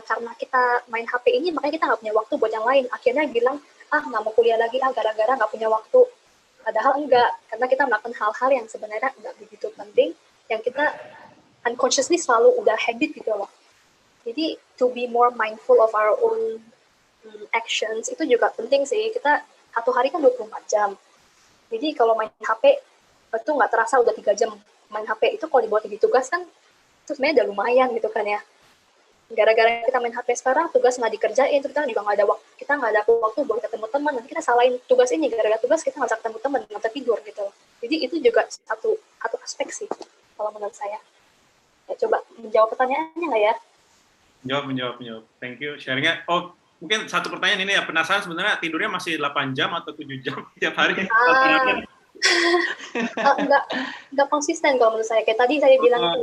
karena kita main HP ini, makanya kita nggak punya waktu buat yang lain. Akhirnya bilang, nggak mau kuliah lagi, gara-gara nggak punya waktu. Padahal enggak, karena kita melakukan hal-hal yang sebenarnya nggak begitu penting, yang kita unconsciously selalu udah habit gitu loh. Jadi to be more mindful of our own actions itu juga penting sih. Kita satu hari kan 24 jam. Jadi kalau main HP itu nggak terasa udah 3 jam main HP. Itu kalau dibuat jadi tugas kan itu sebenarnya udah lumayan gitu kan ya. Gara-gara kita main HP sekarang, tugas nggak dikerjain, terus kita juga nggak ada waktu, kita nggak ada waktu buat ketemu teman, nanti kita salahin tugas ini, gara-gara tugas kita nggak bisa ketemu teman, nggak bisa tidur gitu. Jadi itu juga satu aspek sih kalau menurut saya. Ya, coba menjawab pertanyaannya nggak ya? Menjawab. Thank you sharingnya. Oh, mungkin satu pertanyaan ini ya, penasaran sebenarnya tidurnya masih 8 jam atau 7 jam tiap hari? Nggak konsisten kalau menurut saya. Kayak tadi saya bilang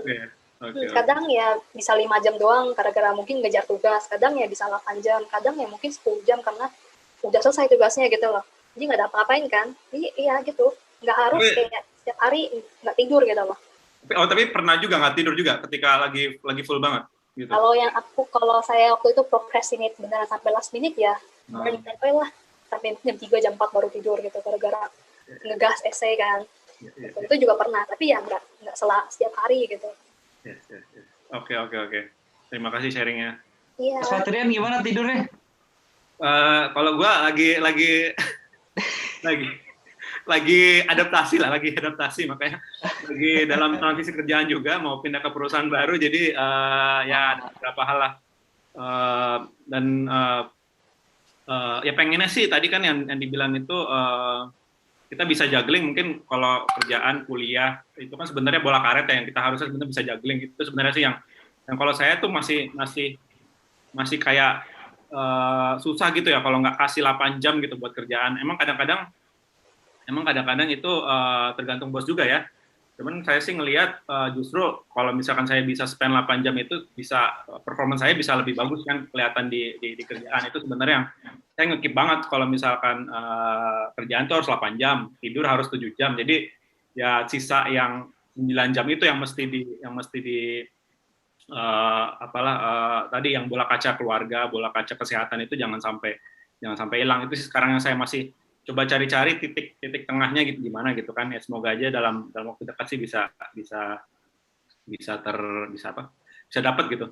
kadang ya bisa 5 jam doang gara-gara mungkin ngejar tugas, kadang ya bisa 8 jam, kadang ya mungkin 10 jam karena udah selesai tugasnya gitu loh. Jadi nggak ada apa-apain kan. Jadi iya gitu, nggak harus kayak setiap hari nggak tidur gitu loh. Tapi pernah juga nggak tidur juga ketika lagi full banget gitu? Kalau saya waktu itu procrastinate beneran sampai last minute ya, lah sampai jam 3 jam 4 baru tidur gitu gara-gara ngegas essay kan. Itu juga pernah, tapi ya nggak setiap hari gitu. Oke. Terima kasih sharingnya. Iya. Mas Fatrian gimana tidurnya? Kalau gue lagi adaptasi makanya lagi dalam transisi kerjaan juga, mau pindah ke perusahaan baru, jadi ya ada beberapa hal lah, dan ya pengennya sih tadi kan yang dibilang itu kita bisa juggling. Mungkin kalau kerjaan kuliah itu kan sebenarnya bola karet ya, yang kita harusnya sebenarnya bisa juggling. Itu sebenarnya sih yang kalau saya tuh masih kayak susah gitu ya kalau nggak kasih 8 jam gitu buat kerjaan. Emang kadang-kadang itu tergantung bos juga ya. Cuman saya sih ngelihat justru kalau misalkan saya bisa spend 8 jam itu performance saya bisa lebih bagus kan, kelihatan di kerjaan. Itu sebenarnya yang saya nge-keep banget kalau misalkan kerjaan itu harus 8 jam, tidur harus 7 jam. Jadi ya sisa yang 9 jam itu yang mesti di tadi yang bola kaca keluarga, bola kaca kesehatan itu jangan sampai hilang. Itu sih sekarang yang saya masih coba cari-cari titik tengahnya gitu, gimana gitu kan ya. Semoga aja dalam waktu dekat sih bisa dapat gitu.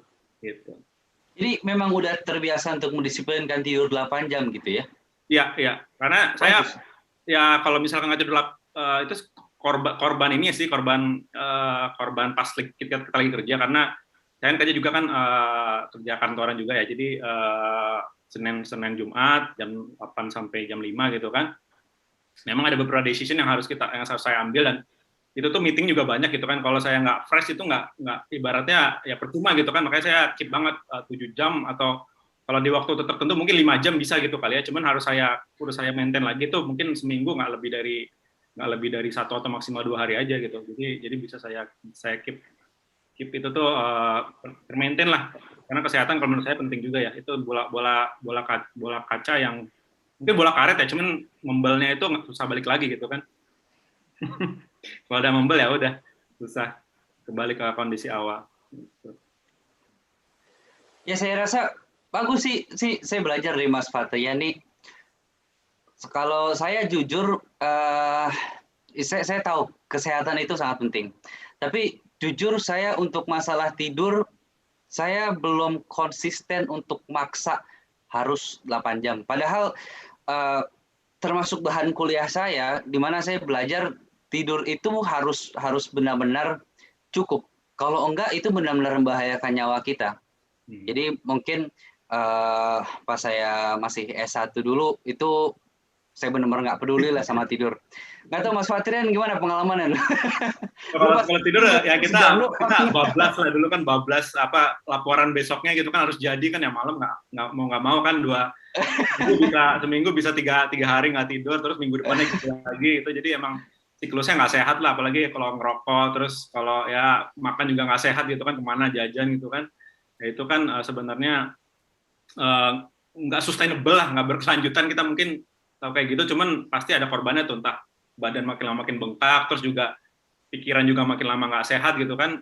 Jadi memang udah terbiasa untuk mendisiplinkan tidur 8 jam gitu ya? Iya. Karena saya ya kalau misalkan nggak tidur itu korban ini sih, korban pas kita lagi kerja, karena saya kerja juga kan kerja kantoran juga ya. Jadi Senin Jumat jam 8 sampai jam 5 gitu kan. Memang ada beberapa decision yang harus saya ambil, dan itu tuh meeting juga banyak gitu kan. Kalau saya nggak fresh itu nggak ibaratnya ya percuma gitu kan. Makanya saya keep banget 7 jam, atau kalau di waktu tertentu mungkin 5 jam bisa gitu kali ya. Cuman harus saya maintain lagi tuh mungkin seminggu nggak lebih dari 1 atau maksimal 2 hari aja gitu. Jadi bisa saya keep itu tuh termaintain lah, karena kesehatan kalau menurut saya penting juga ya. Itu bola kaca yang mungkin bola karet ya, cuman membelnya itu susah balik lagi gitu kan. Kalau udah membel ya udah susah kembali ke kondisi awal. Ya saya rasa bagus sih saya belajar dari Mas Fatrian nih. Kalau saya jujur, saya tahu kesehatan itu sangat penting. Tapi jujur saya untuk masalah tidur, saya belum konsisten untuk maksa harus 8 jam. Padahal termasuk bahan kuliah saya, di mana saya belajar tidur itu harus benar-benar cukup. Kalau enggak itu benar-benar membahayakan nyawa kita. Jadi mungkin pas saya masih S1 dulu, itu saya benar-benar nggak peduli lah sama tidur. Nggak tahu Mas Fatrian gimana pengalamannya? Kalau tidur ya kita bablas lah dulu kan, laporan besoknya gitu kan harus jadi kan ya, malam nggak mau kan seminggu bisa tiga hari nggak tidur, terus minggu depannya gitu lagi itu. Jadi emang siklusnya nggak sehat lah, apalagi kalau ngerokok, terus kalau ya makan juga nggak sehat gitu kan, kemana jajan gitu kan. Ya itu kan sebenarnya nggak sustainable lah, nggak berkelanjutan. Kita mungkin tahu kayak gitu, cuman pasti ada korbannya tuh, entah badan makin lama makin bengkak, terus juga pikiran juga makin lama nggak sehat gitu kan.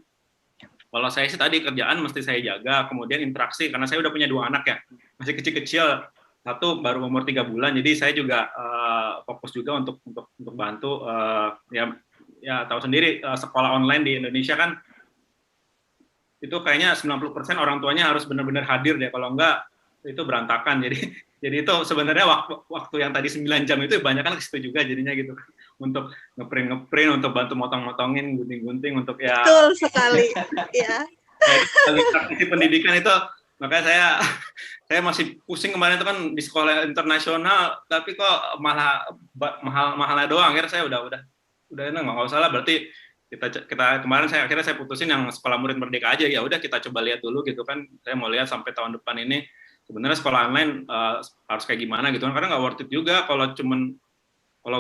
Kalau saya sih tadi kerjaan mesti saya jaga, kemudian interaksi, karena saya udah punya 2 anak ya, masih kecil-kecil, satu baru umur 3 bulan, jadi saya juga fokus juga untuk bantu, ya tahu sendiri sekolah online di Indonesia kan, itu kayaknya 90% orang tuanya harus benar-benar hadir deh, kalau enggak itu berantakan. Jadi itu sebenarnya waktu yang tadi 9 jam itu banyak kan ke situ juga jadinya gitu, untuk ngeprint, untuk bantu motong-motongin, gunting-gunting, untuk ya. Betul sekali, ya. Bagi praktisi pendidikan itu, makanya saya masih pusing kemarin itu kan di sekolah internasional, tapi kok malah mahalnya doang. Akhirnya saya udah enak, nggak usah lah. Berarti kita kemarin akhirnya saya putusin yang sekolah murid merdeka aja. Ya udah kita coba lihat dulu gitu kan. Saya mau lihat sampai tahun depan ini sebenarnya sekolah online harus kayak gimana gitu kan, karena nggak worth it juga kalau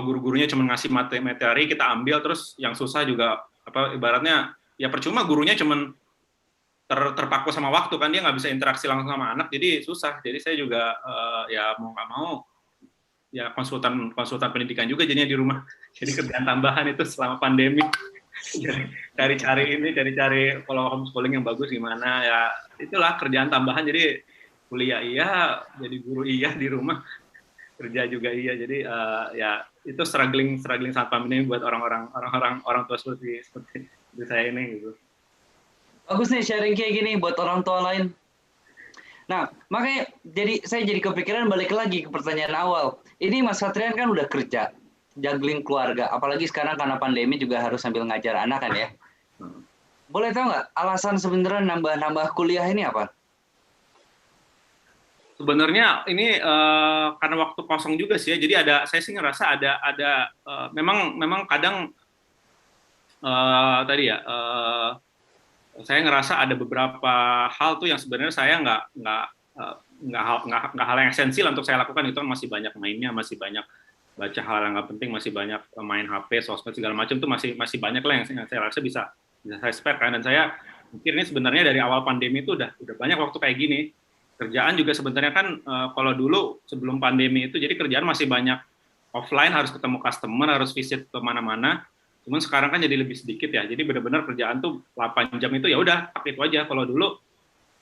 guru-gurunya cuman ngasih materi kita ambil, terus yang susah juga ibaratnya ya percuma, gurunya cuman terpaku sama waktu kan, dia nggak bisa interaksi langsung sama anak, jadi susah. Jadi saya juga ya mau nggak mau ya konsultan pendidikan juga jadinya di rumah. Jadi kerjaan tambahan itu selama pandemi. Jadi cari kalau homeschooling yang bagus gimana ya, itulah kerjaan tambahan. Jadi kuliah iya, jadi guru iya di rumah, kerja juga iya. Jadi ya itu struggling saat pandemi buat orang tua seperti saya ini gitu. Bagus nih sharing kayak gini buat orang tua lain. Nah, makanya saya jadi kepikiran balik lagi ke pertanyaan awal. Ini Mas Satrian kan udah kerja, juggling keluarga, apalagi sekarang karena pandemi juga harus sambil ngajar anak kan ya. Boleh tahu nggak alasan sebenarnya nambah kuliah ini apa? Sebenarnya ini karena waktu kosong juga sih ya. Jadi saya sih ngerasa ada memang kadang tadi ya saya ngerasa ada beberapa hal tuh yang sebenarnya saya nggak hal yang esensial untuk saya lakukan. Itu masih banyak mainnya, masih banyak baca hal yang nggak penting, masih banyak main HP, sosmed segala macam tuh masih banyak lah yang saya rasa bisa saya spare kan. Dan saya pikir ini sebenarnya dari awal pandemi itu udah banyak waktu kayak gini. Kerjaan juga sebenarnya kan kalau dulu sebelum pandemi itu jadi kerjaan masih banyak offline, harus ketemu customer, harus visit ke mana-mana. Cuman sekarang kan jadi lebih sedikit ya. Jadi benar-benar kerjaan tuh 8 jam itu ya udah itu aja. Kalau dulu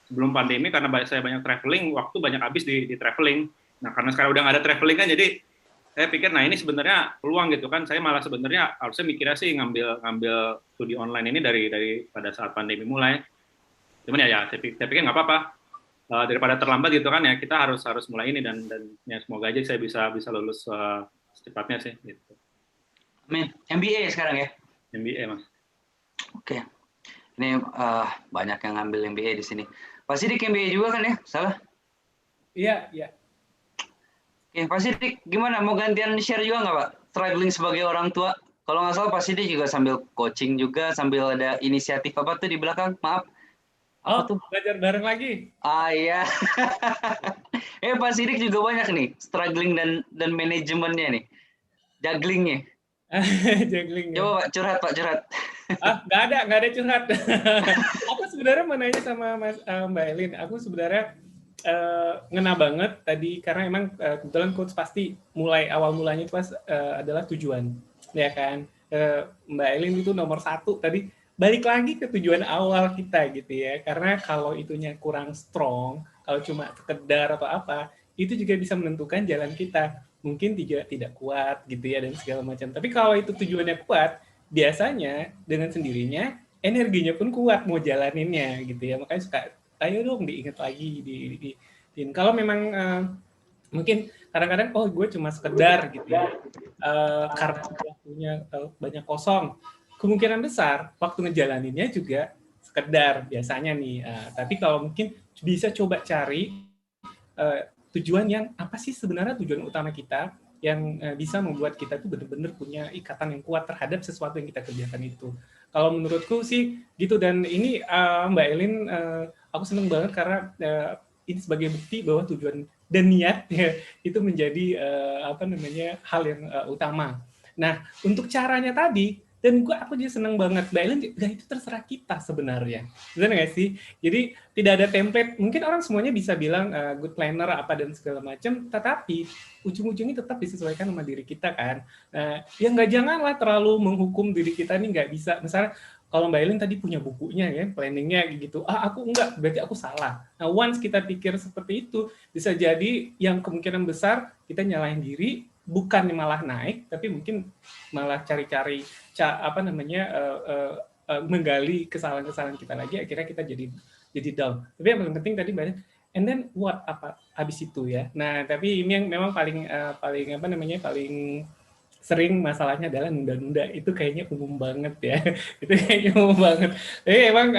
sebelum pandemi karena saya banyak traveling, waktu banyak habis di traveling. Nah, karena sekarang udah nggak ada traveling kan, jadi saya pikir nah ini sebenarnya peluang gitu kan. Saya malah sebenarnya harusnya mikirnya sih ngambil studi online ini dari pada saat pandemi mulai. Cuman ya saya pikir nggak apa-apa. Daripada terlambat gitu kan ya, kita harus mulai ini dan ya semoga aja saya bisa lulus secepatnya sih gitu. Amin. MBA sekarang ya? MBA, Mas. Oke. Ini banyak yang ngambil MBA di sini. Pak Sidik MBA juga kan ya? Salah? Iya. Oke, Pak Sidik gimana? Mau gantian share juga nggak Pak? Struggling sebagai orang tua? Kalau nggak salah Pak Sidik juga sambil coaching juga, sambil ada inisiatif apa tuh di belakang? Maaf. Apa tuh? Belajar bareng lagi. Iya. Pak Sidik juga banyak nih struggling dan manajemennya nih. Jugglingnya. Juggling. Coba Pak curhat. Nggak ada curhat. Aku sebenarnya mau nanya sama Mbak Elin. Aku sebenarnya ngena banget tadi karena emang kebetulan coach pasti awal mulanya itu adalah tujuan, ya kan. Mbak Elin itu nomor 1 tadi. Balik lagi ke tujuan awal kita gitu ya, karena kalau itunya kurang strong, kalau cuma sekedar atau apa, itu juga bisa menentukan jalan kita. Mungkin tidak kuat gitu ya dan segala macam. Tapi kalau itu tujuannya kuat, biasanya dengan sendirinya energinya pun kuat mau jalaninnya gitu ya. Makanya suka ayo dong diingat lagi kalau memang mungkin kadang-kadang gue cuma sekedar gitu ya, karena waktunya banyak kosong. Kemungkinan besar waktu ngejalaninnya juga sekedar biasanya nih. Tapi kalau mungkin bisa coba cari tujuan yang apa sih sebenarnya tujuan utama kita yang bisa membuat kita tuh benar-benar punya ikatan yang kuat terhadap sesuatu yang kita kerjakan itu. Kalau menurutku sih gitu. Dan ini Mbak Elin, aku senang banget karena ini sebagai bukti bahwa tujuan dan niat ya, itu menjadi hal yang utama. Nah, untuk caranya tadi. Dan aku juga senang banget, Mbak Elin, itu terserah kita sebenarnya. Benar nggak sih? Jadi tidak ada template. Mungkin orang semuanya bisa bilang good planner apa dan segala macam, tetapi ujung-ujungnya tetap disesuaikan sama diri kita kan. Ya janganlah terlalu menghukum diri kita nih nggak bisa. Misalnya kalau Mbak Elin tadi punya bukunya ya, planningnya gitu. Aku enggak, berarti aku salah. Nah, once kita pikir seperti itu, bisa jadi yang kemungkinan besar kita nyalahin diri, bukan malah naik, tapi mungkin malah cari-cari menggali kesalahan-kesalahan kita lagi, akhirnya kita jadi down. Tapi yang paling penting tadi banyak, and then what apa habis itu ya. Nah, tapi ini yang memang paling sering masalahnya adalah nunda-nunda. Itu kayaknya umum banget ya. Itu kayaknya umum banget. Jadi emang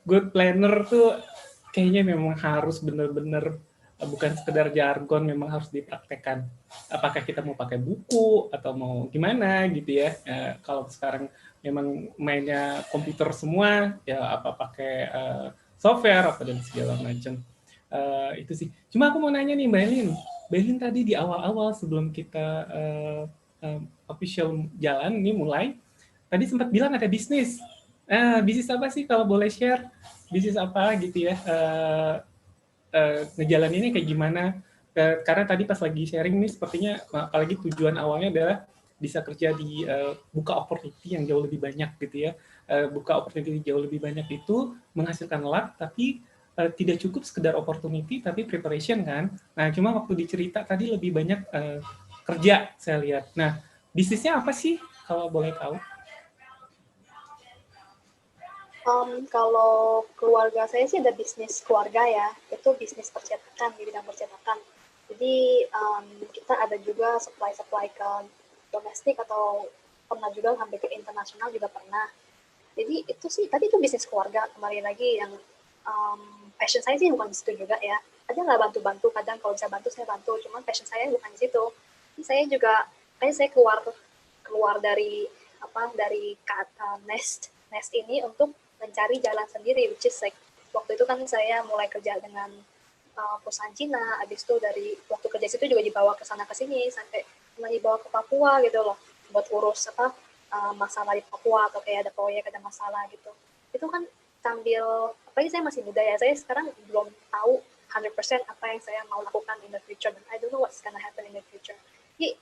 good planner tuh kayaknya memang harus benar-benar bukan sekedar jargon, memang harus dipraktekkan. Apakah kita mau pakai buku atau mau gimana gitu ya. Kalau sekarang memang mainnya komputer semua, ya apa pakai software apa dan segala macam. Itu sih. Cuma aku mau nanya nih Mbak Elin. Mbak Elin tadi di awal-awal sebelum kita official jalan ini mulai, tadi sempat bilang ada bisnis. Bisnis apa sih kalau boleh share? Bisnis apa gitu ya? Ngejalaninnya kayak gimana? karena tadi pas lagi sharing nih sepertinya apalagi tujuan awalnya adalah bisa kerja di buka opportunity yang jauh lebih banyak gitu ya. Buka opportunity jauh lebih banyak itu menghasilkan luck, tapi tidak cukup sekedar opportunity tapi preparation kan. Nah, cuma waktu dicerita tadi lebih banyak kerja saya lihat. Nah, bisnisnya apa sih kalau boleh tahu? Kalau keluarga saya sih ada bisnis keluarga ya, itu bisnis percetakan, di bidang percetakan. Jadi kita ada juga supply ke domestik atau pernah juga sampai ke internasional juga pernah. Jadi itu sih, tadi itu bisnis keluarga. Kembali lagi yang passion saya sih bukan di situ juga ya. Ada nggak bantu-bantu, kadang kalau bisa bantu saya bantu, cuman passion saya bukan di situ. Jadi saya juga, kayaknya saya keluar dari nest ini untuk mencari jalan sendiri, which is like waktu itu kan saya mulai kerja dengan perusahaan Cina, habis itu dari waktu kerja situ juga dibawa ke sana ke sini sampai dibawa ke Papua gitu loh, buat urus masalah di Papua atau kayak ada proyek ada masalah gitu. Itu kan sambil, apalagi saya masih muda ya, saya sekarang belum tahu 100% apa yang saya mau lakukan in the future, dan I don't know what's gonna happen in the future. Jadi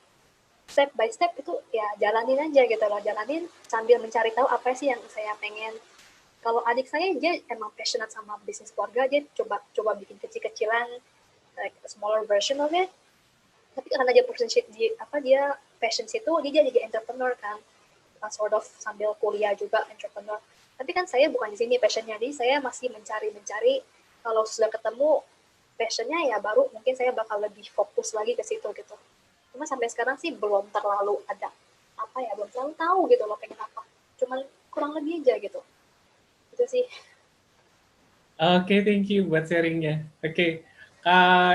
step by step itu ya jalanin aja gitu loh, jalanin sambil mencari tahu apa sih yang saya pengen. Kalau adik saya dia emang passionate sama bisnis keluarga, dia coba bikin kecil-kecilan, like a smaller version of it. Tapi karena dia passion situ, dia jadi entrepreneur kan, sort of sambil kuliah juga entrepreneur. Tapi kan saya bukan di sini passionnya, jadi saya masih mencari. Kalau sudah ketemu passionnya ya baru mungkin saya bakal lebih fokus lagi ke situ gitu. Cuma sampai sekarang sih belum terlalu ada belum terlalu tahu gitu loh pengen apa. Cuman kurang lebih aja gitu. Itu sih. Oke, thank you buat sharingnya. Oke,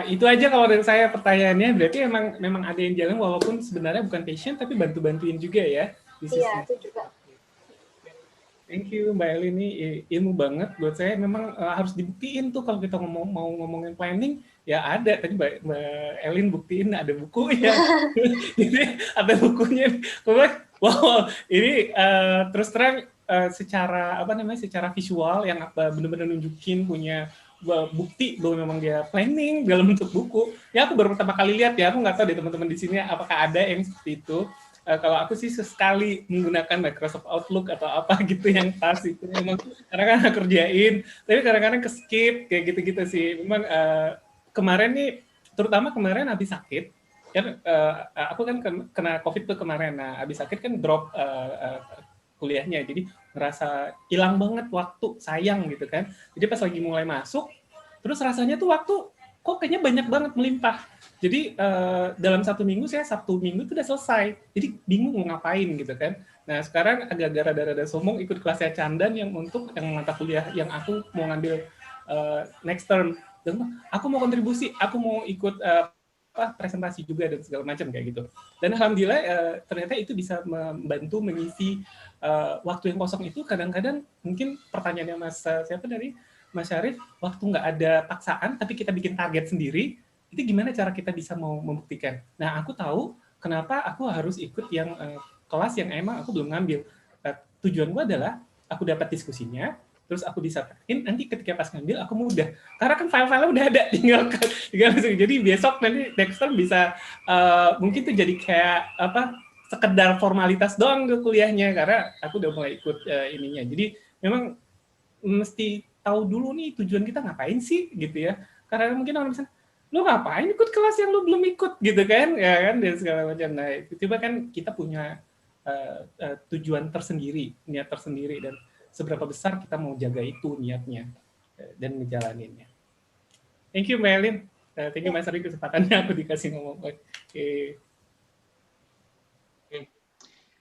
itu aja kalau dari saya pertanyaannya. Berarti memang ada yang jalan walaupun sebenarnya bukan passion, tapi bantu-bantuin juga ya. Iya, itu juga. Thank you Mbak Elin, ini ilmu banget buat saya. Memang harus dibuktiin tuh kalau kita mau ngomongin planning, ya ada. Tadi Mbak Elin buktiin ada buku ya. Jadi ada bukunya. Wow, ini terus terang secara visual yang benar-benar nunjukin punya bukti bahwa memang dia planning dalam bentuk buku. Ya aku baru pertama kali lihat ya, aku nggak tahu deh teman-teman di sini apakah ada yang seperti itu. Kalau aku sih sesekali menggunakan Microsoft Outlook atau apa gitu yang pas itu memang kadang-kadang kerjain, tapi kadang-kadang ke-skip kayak gitu-gitu sih. Memang kemarin nih, terutama kemarin habis sakit, kan aku kan kena COVID tuh kemarin. Nah, habis sakit kan drop kuliahnya, jadi ngerasa hilang banget waktu, sayang gitu kan. Jadi pas lagi mulai masuk, terus rasanya tuh waktu kok kayaknya banyak banget melimpah. Jadi dalam 1 minggu saya Sabtu Minggu itu udah selesai. Jadi bingung mau ngapain gitu kan. Nah sekarang agak rada-rada sombong ikut kelasnya Candan yang untuk yang mata kuliah yang aku mau ngambil next term. Dan aku mau kontribusi, aku mau ikut presentasi juga dan segala macam kayak gitu. Dan alhamdulillah ternyata itu bisa membantu mengisi waktu yang kosong itu. Kadang-kadang mungkin pertanyaannya Mas Syarif, waktu nggak ada paksaan tapi kita bikin target sendiri, itu gimana cara kita bisa mau membuktikan? Nah, aku tahu kenapa aku harus ikut yang kelas yang emang aku belum ngambil. Tujuan gue adalah aku dapat diskusinya, terus aku bisa praktekin, nanti ketika pas ngambil aku mudah. Karena kan file-file udah ada, tinggal jadi besok nanti Dexter bisa mungkin tuh jadi kayak sekedar formalitas doang ke kuliahnya, karena aku udah mulai ikut ininya. Jadi memang mesti tahu dulu nih tujuan kita ngapain sih gitu ya. Karena mungkin orang bisa, lu ngapain ikut kelas yang lu belum ikut gitu kan, ya kan, dan segala macam. Nah, tiba-tiba kan kita punya tujuan tersendiri, niat tersendiri, dan seberapa besar kita mau jaga itu niatnya dan ngejalaninnya. Thank you Mbak Elin. Thank you Mas Ari kesempatannya aku dikasih ngomong. Oke.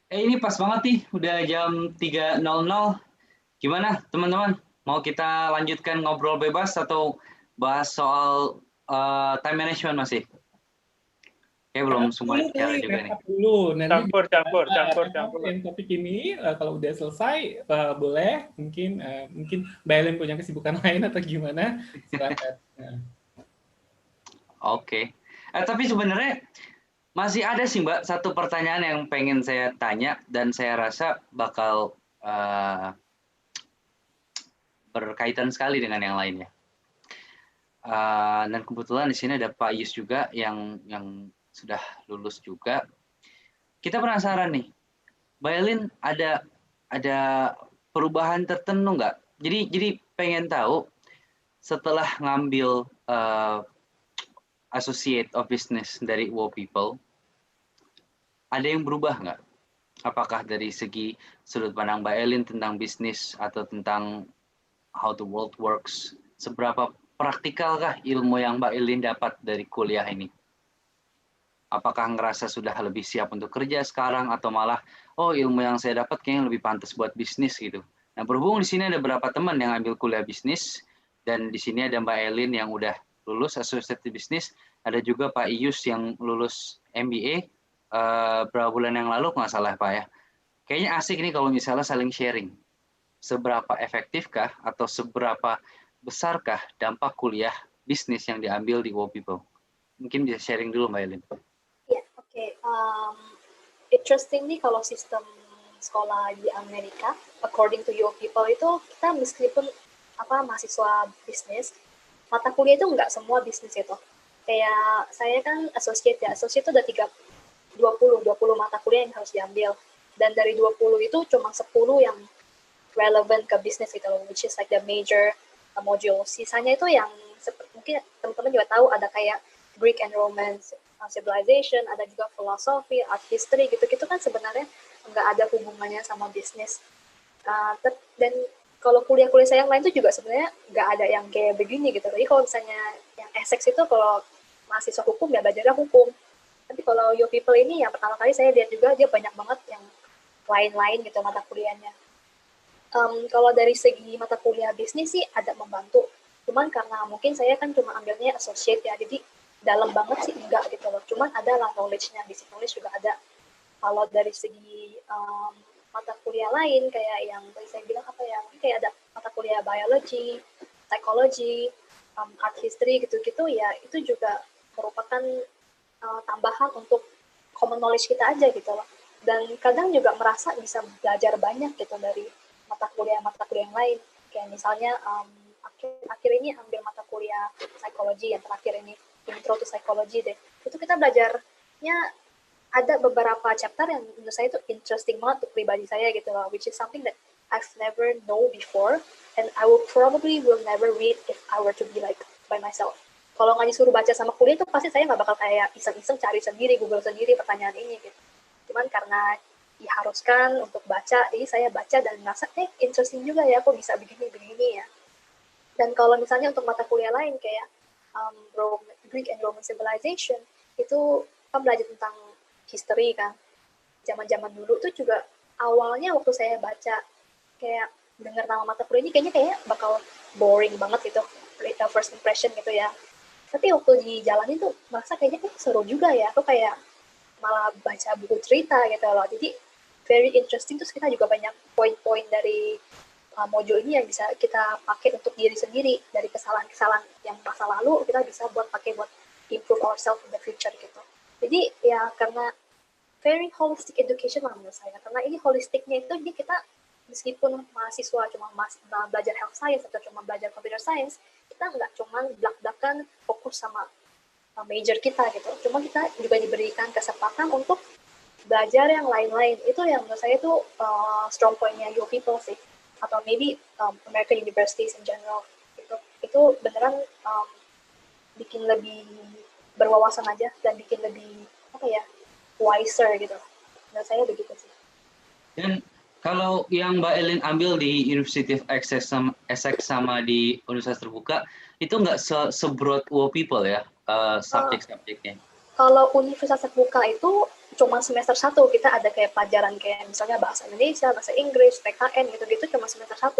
Ini pas banget nih, udah jam 3.00. Gimana teman-teman? Mau kita lanjutkan ngobrol bebas atau bahas soal time management masih? Kayak belum semua bicara juga nih. Campur. Yang topik ini kalau udah selesai boleh mungkin Mbak Ellen punya kesibukan lain atau gimana? Silakan. Oke. Tapi sebenarnya masih ada sih Mbak satu pertanyaan yang pengen saya tanya dan saya rasa bakal berkaitan sekali dengan yang lainnya. Dan kebetulan di sini ada Pak Yus juga yang sudah lulus juga. Kita penasaran nih, Mbak Elin ada perubahan tertentu nggak? Jadi pengen tahu setelah ngambil Associate of Business dari WO People, ada yang berubah nggak? Apakah dari segi sudut pandang Mbak Elin tentang bisnis atau tentang how the world works, seberapa praktikalkah ilmu yang Mbak Elin dapat dari kuliah ini? Apakah ngerasa sudah lebih siap untuk kerja sekarang atau malah ilmu yang saya dapat kayaknya lebih pantas buat bisnis gitu. Nah, berhubung di sini ada beberapa teman yang ambil kuliah bisnis dan di sini ada Mbak Elin yang udah lulus Associate Business, ada juga Pak Ius yang lulus MBA berapa bulan yang lalu nggak salah Pak ya. Kayaknya asik nih kalau misalnya saling sharing. Seberapa efektifkah atau seberapa besarkah dampak kuliah bisnis yang diambil di WO People? Mungkin bisa sharing dulu Mbak Elin. Ya, oke. Interesting nih kalau sistem sekolah di Amerika, according to WO People itu kita meskipun mahasiswa bisnis, mata kuliah itu nggak semua bisnis itu. Kayak saya kan associate itu ada 20 mata kuliah yang harus diambil. Dan dari 20 itu cuma 10 yang relevant ke bisnis gitu loh, which is like the major module. Sisanya itu yang mungkin teman-teman juga tahu ada kayak Greek and Roman civilization, ada juga philosophy, art history gitu-gitu kan sebenarnya nggak ada hubungannya sama bisnis. Dan kalau kuliah-kuliah saya yang lain itu juga sebenarnya nggak ada yang kayak begini gitu. Jadi kalau misalnya yang Essex itu kalau mahasiswa hukum ya belajarnya hukum. Tapi kalau WO People ini yang pertama kali saya lihat juga dia banyak banget yang lain-lain gitu mata kuliahnya. Kalau dari segi mata kuliah bisnis sih ada membantu. Cuman karena mungkin saya kan cuma ambilnya associate ya, jadi dalam banget sih enggak gitu loh. Cuman ada lah knowledge-nya, basic knowledge juga ada. Kalau dari segi mata kuliah lain kayak yang tadi saya bilang kayak ada mata kuliah biology, psychology, art history gitu-gitu ya, itu juga merupakan tambahan untuk common knowledge kita aja gitu loh. Dan kadang juga merasa bisa belajar banyak gitu dari mata kuliah yang lain. Kayak misalnya akhir ini ambil mata kuliah psikologi yang terakhir ini, intro to psychology deh. Itu kita belajarnya ada beberapa chapter yang menurut saya itu interesting banget untuk pribadi saya gitu loh, which is something that I've never know before and I will never read if I were to be like by myself. Kalau nggak disuruh baca sama kuliah itu pasti saya nggak bakal kayak iseng-iseng cari sendiri, Google sendiri pertanyaan ini gitu. Cuman karena diharuskan untuk baca, jadi saya baca dan merasa interesting juga ya, kok bisa begini ya. Dan kalau misalnya untuk mata kuliah lain kayak Greek and Roman civilization, itu kan belajar tentang history kan. Zaman-zaman dulu tuh juga awalnya waktu saya baca kayak dengar nama mata kuliah ini kayaknya bakal boring banget gitu, first impression gitu ya. Tapi waktu dijalanin tuh merasa kayaknya seru juga ya, aku kayak malah baca buku cerita gitu loh. Jadi very interesting, terus kita juga banyak poin-poin dari modul ini yang bisa kita pakai untuk diri sendiri, dari kesalahan-kesalahan yang masa lalu kita bisa pakai buat improve ourselves in the future gitu. Jadi ya karena very holistic education lah menurut saya, karena ini holistiknya itu jadi kita meskipun mahasiswa cuma belajar health science atau cuma belajar computer science, kita nggak cuma belak-belakan fokus sama major kita gitu, cuma kita juga diberikan kesempatan untuk belajar yang lain-lain. Itu yang menurut saya itu strong point-nya WO People sih, atau maybe American universities in general. Itu beneran bikin lebih berwawasan aja dan bikin lebih wiser gitu. Menurut saya begitu sih. Dan kalau yang Mbak Elin ambil di University of Essex sama di Universitas Terbuka, itu nggak se-broad WO People ya, subjek-subjeknya? Kalau Universitas Terbuka itu cuma semester 1, kita ada kayak pelajaran kayak misalnya bahasa Indonesia, bahasa Inggris, PKN gitu-gitu cuma semester 1.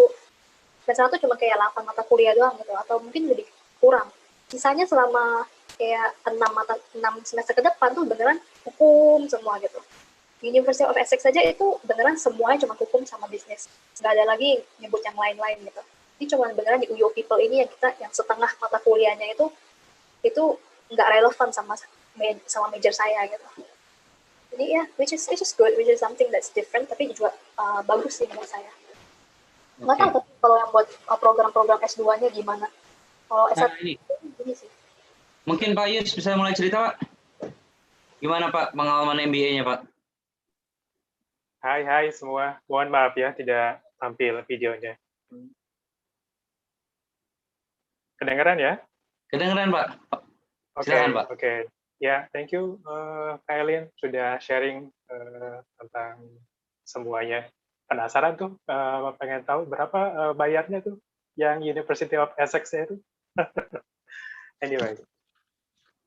Semester 1 cuma kayak 8 mata kuliah doang gitu, atau mungkin lebih kurang. Sisanya selama kayak 6 semester ke depan tuh beneran hukum semua gitu. University of Essex saja itu beneran semuanya cuma hukum sama bisnis. Nggak ada lagi nyebut yang lain-lain gitu. Ini cuma beneran di WO People ini yang setengah mata kuliahnya itu nggak relevan sama major saya gitu. Jadi ya, which is good, which is something that's different, tapi juga bagus sih menurut saya. Nggak tahu kalau yang buat program-program S2-nya gimana. Kalau S1 Ini sih. Mungkin Pak Yus bisa mulai cerita, Pak. Gimana Pak pengalaman MBA-nya, Pak? Hai semua. Mohon maaf ya tidak tampil videonya. Kedengeran ya? Kedengeran, Pak. Silakan, Pak. Oke. Ya, thank you, Kak Elin, sudah sharing tentang semuanya. Penasaran tuh, pengen tahu berapa bayarnya tuh yang University of Essex itu? Anyway.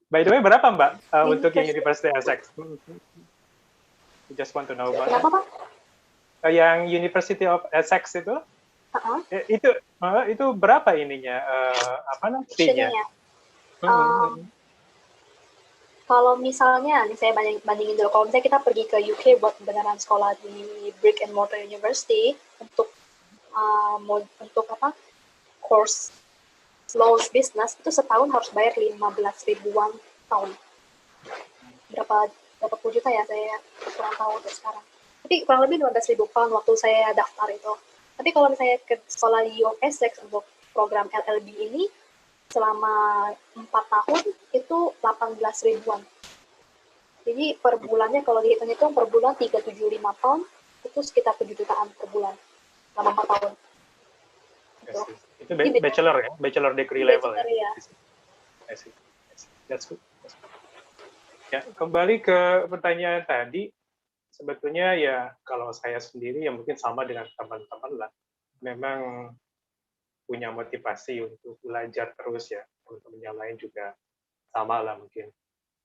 By the way, berapa Mbak untuk yang University of Essex? Just want to know about Kenapa, Pak? Yang University of Essex itu? Itu berapa ininya? Apa namanya? Fee-nya? Kalau misalnya, nih saya bandingin dulu, kalau misalnya kita pergi ke UK buat beneran sekolah di Brick and Mortar University untuk course Laws Business itu setahun harus bayar 15 ribuan tahun. Berapa puluh juta ya, saya kurang tahu untuk sekarang. Tapi kurang lebih 15 ribu pound waktu saya daftar itu. Tapi kalau misalnya ke sekolah di Essex untuk program LLB ini, selama 4 tahun itu 18 ribuan. Jadi per bulannya kalau dihitung-hitung per bulan 375 pound, itu sekitar 7 jutaan per bulan selama 4 tahun. Gitu. Itu bachelor ya? Bachelor degree level ya? Ya. I see. That's good. Ya, kembali ke pertanyaan tadi, sebetulnya ya kalau saya sendiri ya mungkin sama dengan teman-teman lah. Memang punya motivasi untuk belajar terus ya. Teman-teman yang lain juga sama lah mungkin.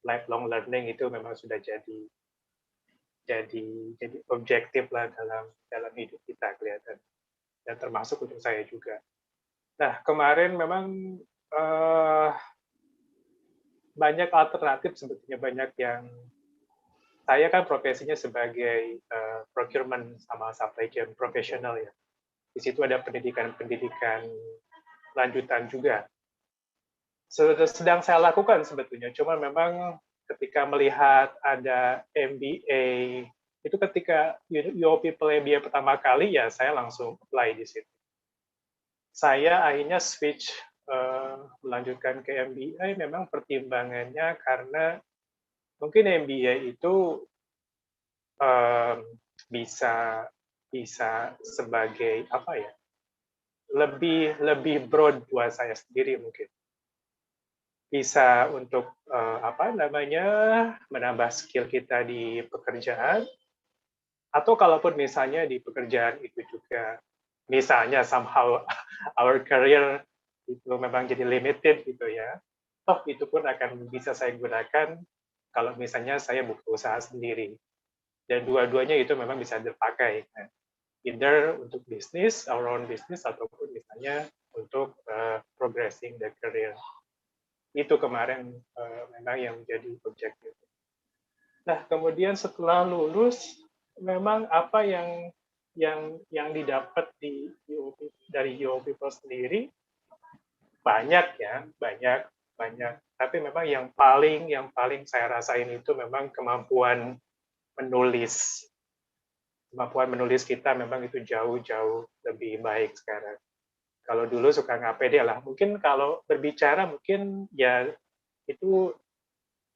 Lifelong learning itu memang sudah jadi objektif lah dalam hidup kita kelihatan. Dan termasuk untuk saya juga. Nah, kemarin memang banyak alternatif sebetulnya, banyak yang saya kan profesinya sebagai procurement sama supply chain profesional ya. Di situ ada pendidikan lanjutan juga. Sedang saya lakukan sebetulnya, cuma memang ketika melihat ada MBA, itu ketika UOP MBA pertama kali ya saya langsung apply di situ. Saya akhirnya switch melanjutkan ke MBA memang pertimbangannya karena mungkin MBA itu bisa sebagai apa ya, lebih broad buat saya sendiri mungkin. Bisa untuk menambah skill kita di pekerjaan, atau kalaupun misalnya di pekerjaan itu juga misalnya somehow our career itu memang jadi limited gitu ya, toh itu pun akan bisa saya gunakan kalau misalnya saya buka usaha sendiri, dan dua-duanya itu memang bisa dipakai, either untuk bisnis, our own business, ataupun misalnya untuk progressing the career. Itu kemarin memang yang menjadi objektif. Nah, kemudian setelah lulus, memang apa yang didapat dari UOP sendiri banyak ya, banyak. Tapi memang yang paling saya rasain itu memang kemampuan menulis. Kemampuan menulis kita memang itu jauh lebih baik sekarang. Kalau dulu suka nggak pede lah, mungkin kalau berbicara mungkin ya itu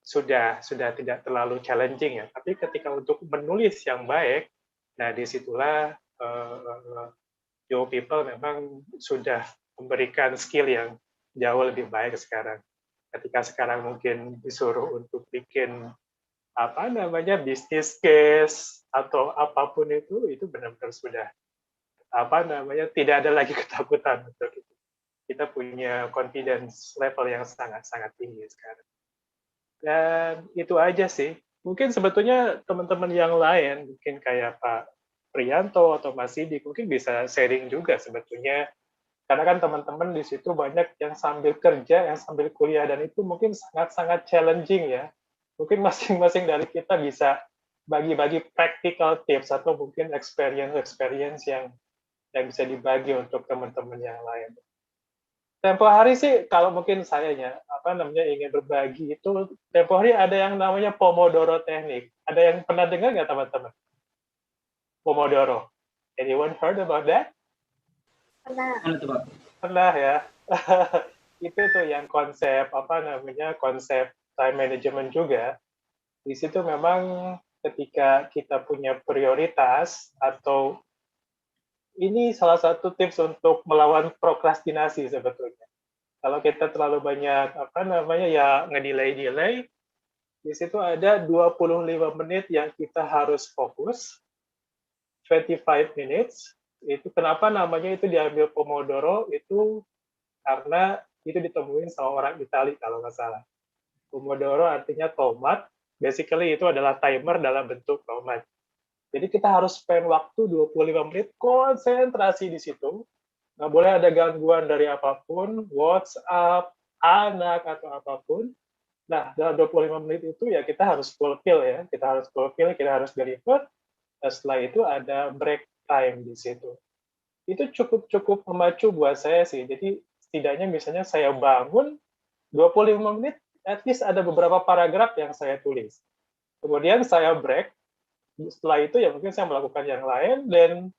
sudah tidak terlalu challenging ya. Tapi ketika untuk menulis yang baik, nah disitulah Yo People memang sudah memberikan skill yang jauh lebih baik sekarang. Ketika sekarang mungkin disuruh untuk bikin business case atau apapun itu benar-benar sudah tidak ada lagi ketakutan untuk itu. Kita punya confidence level yang sangat tinggi sekarang. Dan itu aja sih. Mungkin sebetulnya teman-teman yang lain, mungkin kayak Pak Priyanto atau Mas Sidik, mungkin bisa sharing juga sebetulnya. Karena kan teman-teman di situ banyak yang sambil kerja, yang sambil kuliah, dan itu mungkin sangat challenging ya. Mungkin masing-masing dari kita bisa bagi-bagi practical tips atau mungkin experience yang bisa dibagi untuk teman-teman yang lain. Tempo hari sih kalau mungkin saya ingin berbagi itu, tempo hari ada yang namanya Pomodoro Technique. Ada yang pernah dengar nggak teman-teman? Pomodoro. Anyone heard about that? Pernah. Pernah ya. itu tuh yang konsep konsep time management juga. Di situ memang ketika kita punya prioritas, atau ini salah satu tips untuk melawan prokrastinasi sebetulnya. Kalau kita terlalu banyak ngedelay, di situ ada 25 menit yang kita harus fokus, 25 minutes. Itu kenapa namanya itu diambil Pomodoro, itu karena itu ditemuin sama orang Italia kalau nggak salah. Pomodoro artinya tomat, basically itu adalah timer dalam bentuk tomat. Jadi kita harus spend waktu 25 menit konsentrasi di situ. Nggak boleh ada gangguan dari apapun, WhatsApp, anak, atau apapun. Nah, dalam 25 menit itu ya kita harus fulfill ya. Kita harus deliver. Dan setelah itu ada break time di situ. Itu cukup memacu buat saya sih. Jadi setidaknya misalnya saya bangun 25 menit, at least ada beberapa paragraf yang saya tulis. Kemudian saya break. Setelah itu ya mungkin saya melakukan yang lain, dan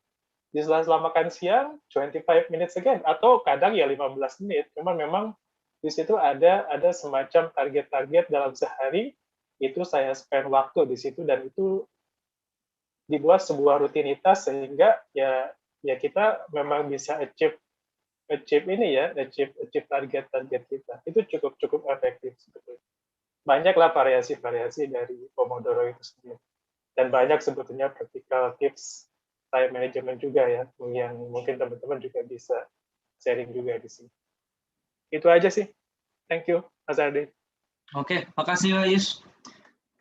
di sela-sela makan siang 25 minutes again, atau kadang ya 15 menit. Cuman memang di situ ada semacam target-target dalam sehari, itu saya spend waktu di situ, dan itu dibuat sebuah rutinitas sehingga ya kita memang bisa achieve target-target kita. Itu cukup efektif sebetulnya. Banyaklah variasi-variasi dari Pomodoro itu sendiri. Dan banyak sebetulnya practical tips time management juga ya, yang mungkin teman-teman juga bisa sharing juga di sini. Itu aja sih. Thank you, Mas Ardi. Oke, makasih Pak Yus.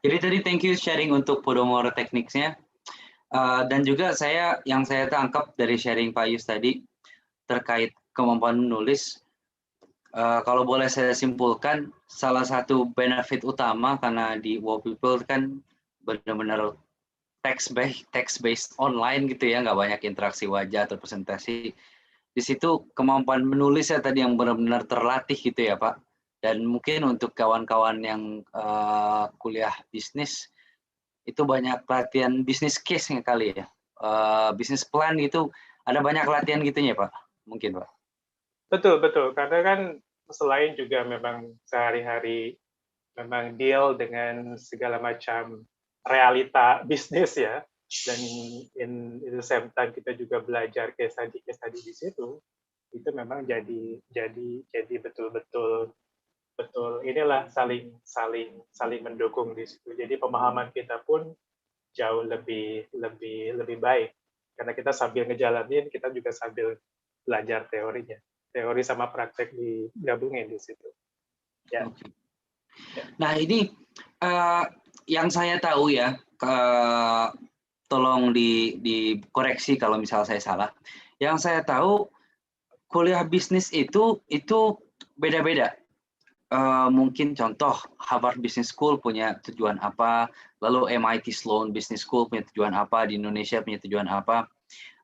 Jadi tadi thank you sharing untuk Pomodoro Techniques-nya. Dan juga yang saya tangkap dari sharing Pak Yus tadi terkait kemampuan menulis, kalau boleh saya simpulkan, salah satu benefit utama karena di Wow People kan benar-benar text-based online gitu ya, nggak banyak interaksi wajah atau presentasi. Di situ kemampuan menulisnya tadi yang benar-benar terlatih gitu ya Pak. Dan mungkin untuk kawan-kawan yang kuliah bisnis, itu banyak latihan bisnis case-nya kali ya. Bisnis plan gitu, ada banyak latihan gitunya Pak, mungkin Pak. Betul, karena kan selain juga memang sehari-hari memang deal dengan segala macam realita bisnis ya, dan in the same time kita juga belajar case study di situ, itu memang jadi betul inilah saling mendukung di situ. Jadi pemahaman kita pun jauh lebih baik, karena kita sambil ngejalanin, kita juga sambil belajar teorinya, teori sama praktek digabungin di situ. Ya. Okay. Nah ini yang saya tahu ya, tolong dikoreksi kalau misal saya salah. Yang saya tahu kuliah bisnis itu beda-beda. Mungkin contoh Harvard Business School punya tujuan apa, lalu MIT Sloan Business School punya tujuan apa, di Indonesia punya tujuan apa.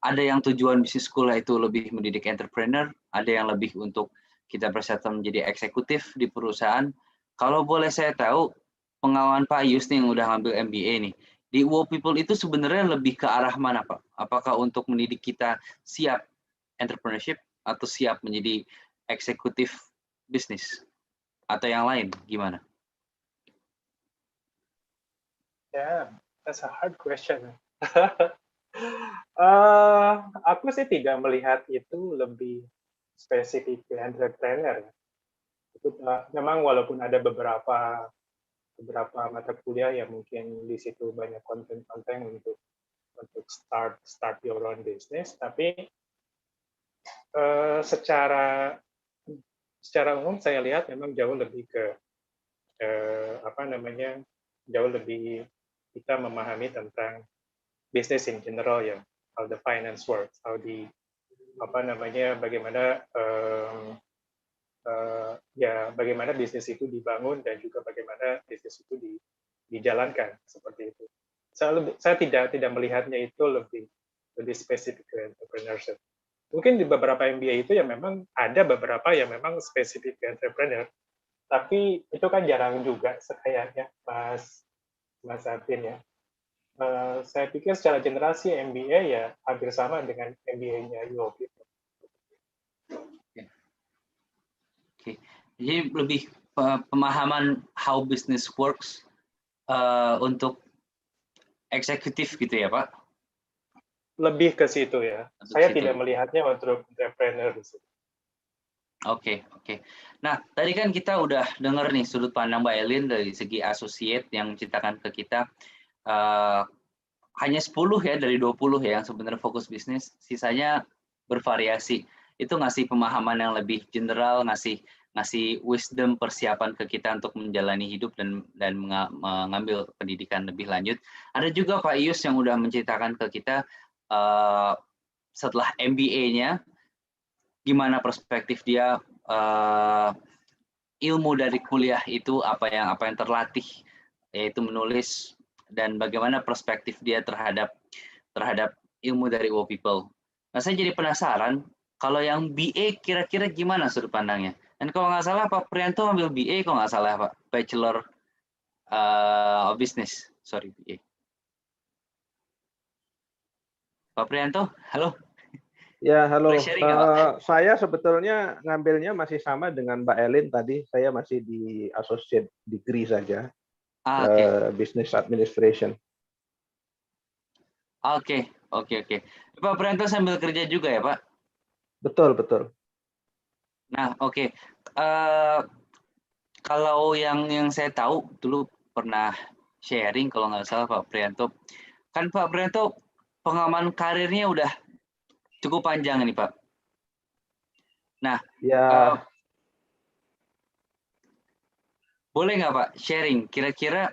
Ada yang tujuan business school itu lebih mendidik entrepreneur, ada yang lebih untuk kita bersetan menjadi eksekutif di perusahaan. Kalau boleh saya tahu, pengalaman Pak Yus nih yang udah ngambil MBA nih, di Wow People itu sebenarnya lebih ke arah mana Pak? Apakah untuk mendidik kita siap entrepreneurship atau siap menjadi eksekutif bisnis? Atau yang lain, gimana? Yeah, that's a hard question. Aku sih tidak melihat itu lebih spesifik ke entrepreneur. Itu memang walaupun ada beberapa mata kuliah yang mungkin di situ banyak konten-konten untuk start your own business, tapi secara umum saya lihat memang jauh lebih ke jauh lebih kita memahami tentang business in general ya, how the finance works, how the bagaimana bisnis itu dibangun dan juga bagaimana bisnis itu dijalankan seperti itu. Saya tidak melihatnya itu lebih spesifik ke entrepreneurship. Mungkin di beberapa MBA itu ya memang ada beberapa yang memang spesifik ke entrepreneur, tapi itu kan jarang juga kayaknya Mas Arvin ya. Saya pikir secara generasi MBA ya hampir sama dengan MBA-nya UOP. Oke. Jadi lebih pemahaman how business works untuk eksekutif gitu ya, Pak? Lebih ke situ ya. Untuk Saya situ. tidak melihatnya untuk entrepreneur di situ. Oke. Nah, tadi kan kita udah dengar nih sudut pandang Mbak Elin dari segi associate yang menceritakan ke kita hanya 10 ya dari 20 ya yang sebenarnya fokus bisnis, sisanya bervariasi. Itu ngasih pemahaman yang lebih general, ngasih wisdom persiapan ke kita untuk menjalani hidup dan mengambil pendidikan lebih lanjut. Ada juga Pak Ius yang udah menceritakan ke kita setelah MBA-nya gimana perspektif dia ilmu dari kuliah itu apa yang terlatih, yaitu menulis, dan bagaimana perspektif dia terhadap ilmu dari WO People. Nah, saya jadi penasaran kalau yang BA kira-kira gimana sudut pandangnya. Dan kalau nggak salah Pak Prianto ambil BA, kalau nggak salah Pak, Bachelor of Business, sorry BA. Pak Prianto, halo. Ya, halo. Sharing, Pak? Saya sebetulnya ngambilnya masih sama dengan Mbak Elin tadi. Saya masih di associate degree saja, business administration. Oke. Pak Prianto sambil kerja juga ya, Pak? Betul. Nah, oke. Kalau yang saya tahu dulu pernah sharing kalau nggak salah Pak Prianto. Kan Pak Prianto pengalaman karirnya udah cukup panjang ini Pak. Nah, ya. Boleh nggak Pak sharing kira-kira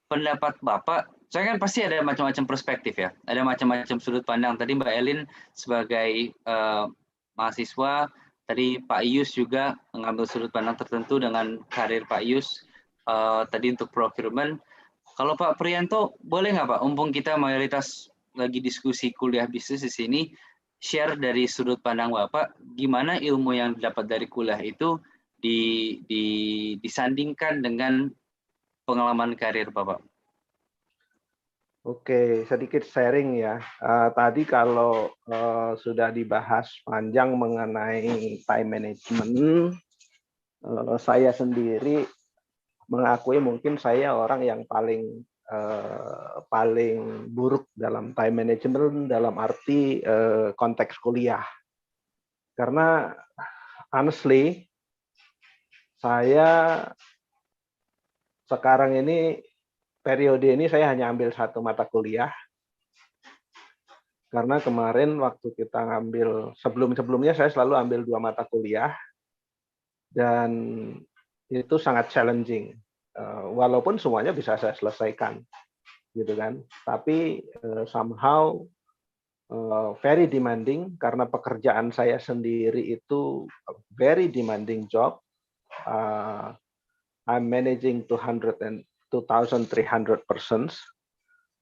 pendapat Bapak? Saya kan pasti ada macam-macam perspektif ya, ada macam-macam sudut pandang. Tadi Mbak Elin sebagai mahasiswa, tadi Pak Ius juga mengambil sudut pandang tertentu dengan karir Pak Ius tadi untuk procurement. Kalau Pak Prianto, boleh nggak Pak, mumpung kita mayoritas lagi diskusi kuliah bisnis di sini, share dari sudut pandang Bapak, gimana ilmu yang didapat dari kuliah itu disandingkan dengan pengalaman karir Bapak? Oke, sedikit sharing ya. Tadi kalau sudah dibahas panjang mengenai time management, saya sendiri mengakui mungkin saya orang yang paling buruk dalam time management dalam arti konteks kuliah. Karena honestly, saya sekarang ini periode ini saya hanya ambil satu mata kuliah. Karena kemarin waktu kita ngambil sebelumnya saya selalu ambil 2 mata kuliah dan itu sangat challenging. Walaupun semuanya bisa saya selesaikan, gitu kan. Tapi somehow very demanding karena pekerjaan saya sendiri itu very demanding job. I'm managing 2,300 persons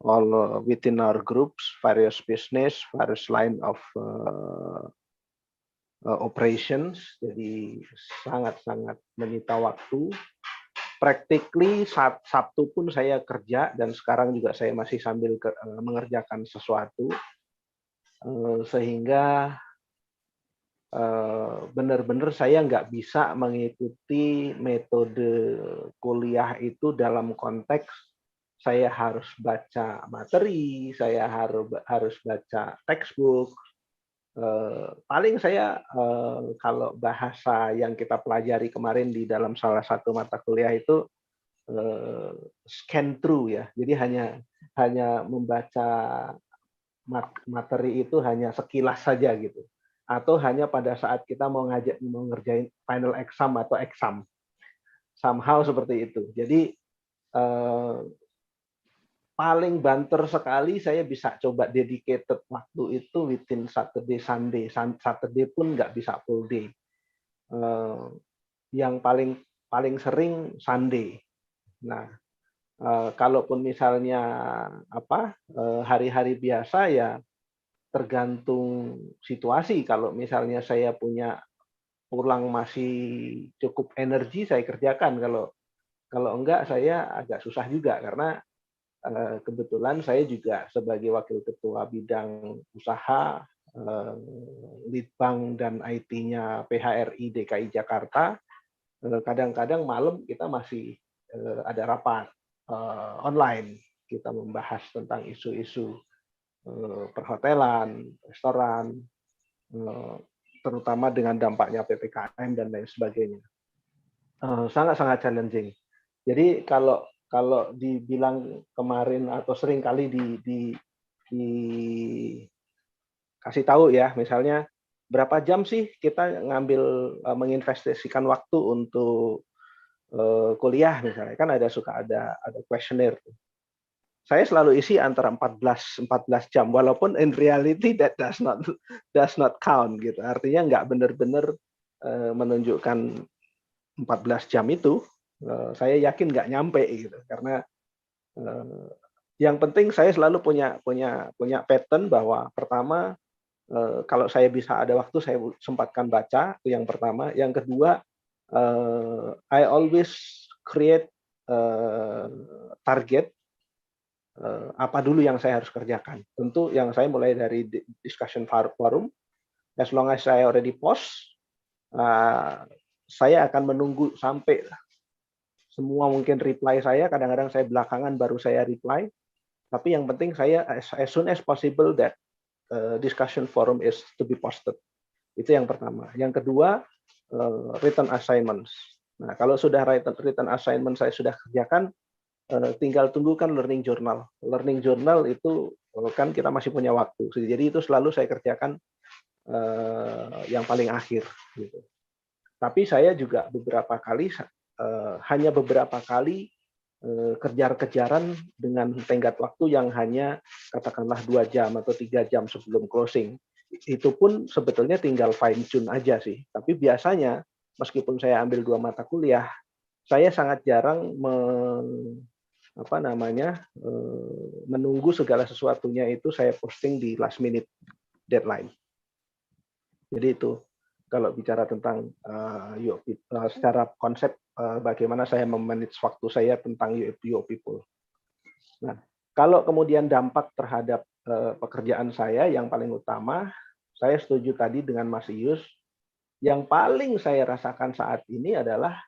all within our groups, various business, various line of operations. Jadi sangat-sangat menyita waktu. Practically Sabtu pun saya kerja dan sekarang juga saya masih sambil mengerjakan sesuatu sehingga benar-benar saya nggak bisa mengikuti metode kuliah itu dalam konteks saya harus baca materi, saya harus baca textbook. Paling saya kalau bahasa yang kita pelajari kemarin di dalam salah satu mata kuliah itu scan through ya. Jadi hanya membaca materi itu hanya sekilas saja gitu. Atau hanya pada saat kita mau ngerjain final exam atau exam. Somehow seperti itu. Jadi paling banter sekali saya bisa coba dedicated waktu itu within Saturday, Sunday. Saturday pun nggak bisa full day. Yang paling sering Sunday. Nah, kalaupun misalnya hari-hari biasa ya tergantung situasi. Kalau misalnya saya pulang masih cukup energi saya kerjakan. Kalau enggak saya agak susah juga karena kebetulan saya juga sebagai wakil ketua bidang usaha Litbang dan IT-nya PHRI DKI Jakarta, kadang-kadang malam kita masih ada rapat online. Kita membahas tentang isu-isu perhotelan, restoran, terutama dengan dampaknya PPKM dan lain sebagainya. Sangat-sangat challenging. Jadi kalau dibilang kemarin atau sering kali kasih tahu ya, misalnya berapa jam sih kita menginvestasikan waktu untuk kuliah misalnya, kan suka ada kuesioner. Saya selalu isi antara 14 jam, walaupun in reality that does not count gitu. Artinya nggak benar-benar menunjukkan 14 jam itu. Saya yakin nggak nyampe gitu, karena yang penting saya selalu punya pattern bahwa pertama, kalau saya bisa ada waktu saya sempatkan baca, itu yang pertama. Yang kedua, I always create target apa dulu yang saya harus kerjakan. Tentu yang saya mulai dari discussion forum, as long as saya already post, saya akan menunggu sampai semua mungkin reply saya. Kadang-kadang saya belakangan baru saya reply. Tapi yang penting saya as soon as possible that discussion forum is to be posted. Itu yang pertama. Yang kedua, written assignments. Nah, kalau sudah written assignment saya sudah kerjakan, tinggal tunggu kan learning journal. Learning journal itu kan kita masih punya waktu. Jadi itu selalu saya kerjakan yang paling akhir. Gitu. Tapi saya juga hanya beberapa kali kejar-kejaran dengan tenggat waktu yang hanya katakanlah 2 jam atau 3 jam sebelum closing. Itu pun sebetulnya tinggal fine tune aja sih. Tapi biasanya meskipun saya ambil 2 mata kuliah, saya sangat jarang menunggu segala sesuatunya itu saya posting di last minute deadline. Jadi itu kalau bicara tentang secara konsep bagaimana saya memanage waktu saya tentang UO People. Nah, kalau kemudian dampak terhadap pekerjaan saya yang paling utama, saya setuju tadi dengan Mas Ius, yang paling saya rasakan saat ini adalah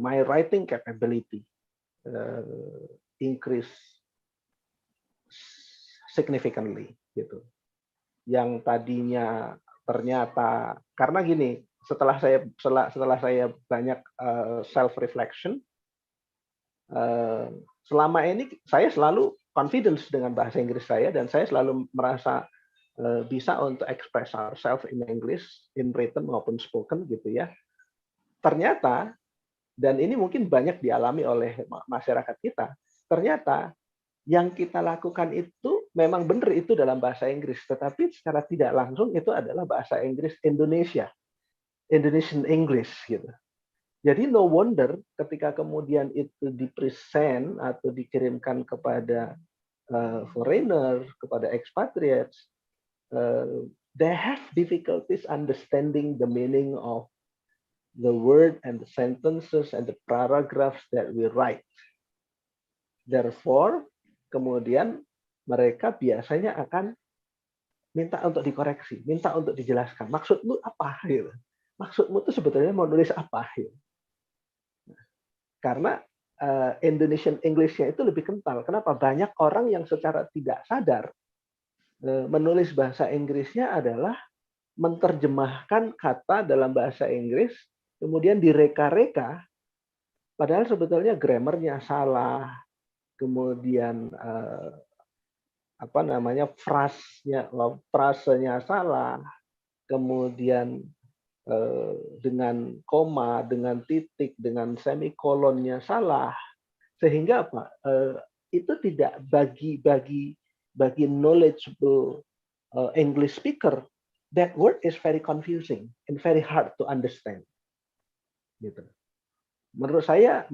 my writing capability increase significantly gitu. Yang tadinya ternyata karena gini, setelah saya banyak self reflection, selama ini saya selalu confidence dengan bahasa Inggris saya dan saya selalu merasa bisa untuk express ourselves in English, in written maupun spoken gitu ya. Ternyata, dan ini mungkin banyak dialami oleh masyarakat kita, ternyata yang kita lakukan itu memang benar itu dalam bahasa Inggris, tetapi secara tidak langsung itu adalah bahasa Inggris Indonesia, Indonesian English gitu. Jadi no wonder ketika kemudian itu dipresent atau dikirimkan kepada foreigner, kepada expatriates, they have difficulties understanding the meaning of the word and the sentences and the paragraphs that we write. Therefore, kemudian mereka biasanya akan minta untuk dikoreksi, minta untuk dijelaskan. Maksudmu apa? Gitu. Maksudmu itu sebetulnya mau nulis apa? Gitu. Karena Indonesian English-nya itu lebih kental. Kenapa? Banyak orang yang secara tidak sadar menulis bahasa Inggrisnya adalah menerjemahkan kata dalam bahasa Inggris, kemudian direka-reka, padahal sebetulnya grammarnya salah, kemudian frasenya salah, kemudian dengan koma, dengan titik, dengan semikolonnya salah, sehingga apa? Itu tidak bagi knowledgeable English speaker, that word is very confusing and very hard to understand. Gitu. Menurut saya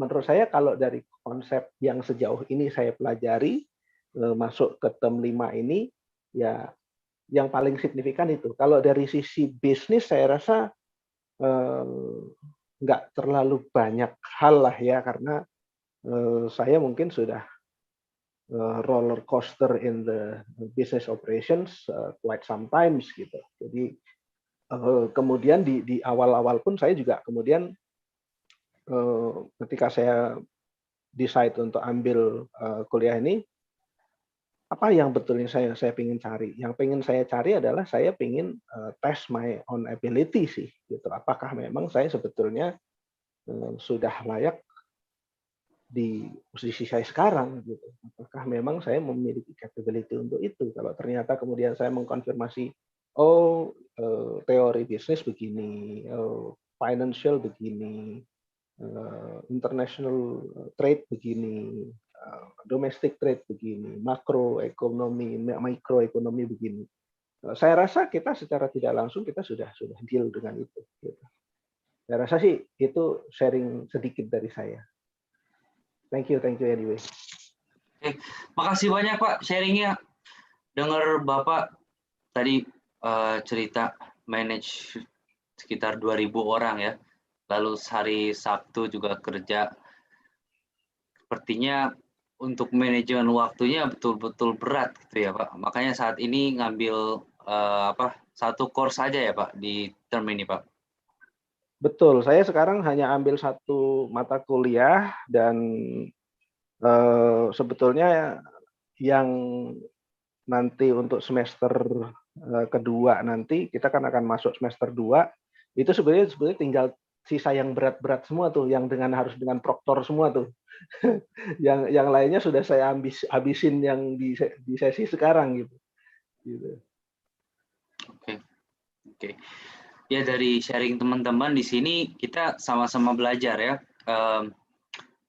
kalau dari konsep yang sejauh ini saya pelajari masuk ke term 5 ini, ya yang paling signifikan itu. Kalau dari sisi bisnis saya rasa nggak terlalu banyak hal lah ya, karena saya mungkin sudah roller coaster in the business operations quite sometimes gitu. Jadi kemudian di awal-awal pun saya juga kemudian ketika saya decide untuk ambil kuliah ini, apa yang betulnya saya ingin cari? Yang ingin saya cari adalah saya ingin test my own ability sih, gitu. Apakah memang saya sebetulnya sudah layak di posisi saya sekarang, gitu. Apakah memang saya memiliki capability untuk itu? Kalau ternyata kemudian saya mengkonfirmasi, teori bisnis begini, financial begini, international trade begini, domestic trade begini, makroekonomi, mikroekonomi begini. Saya rasa kita secara tidak langsung kita sudah deal dengan itu. Gitu. Saya rasa sih itu sharing sedikit dari saya. Thank you anyway. Oke, makasih banyak Pak sharingnya. Dengar Bapak tadi cerita manage sekitar 2.000 orang ya. Lalu hari Sabtu juga kerja. Sepertinya untuk manajemen waktunya betul-betul berat gitu ya Pak. Makanya saat ini ngambil satu course aja ya Pak di term ini Pak. Betul, saya sekarang hanya ambil satu mata kuliah dan sebetulnya yang nanti untuk semester kedua nanti kita kan akan masuk semester 2 itu sebenarnya tinggal sisa yang berat-berat semua tuh, yang harus dengan proktor semua tuh. yang lainnya sudah saya habisin yang di sesi sekarang gitu. Oke. Ya dari sharing teman-teman di sini kita sama-sama belajar ya.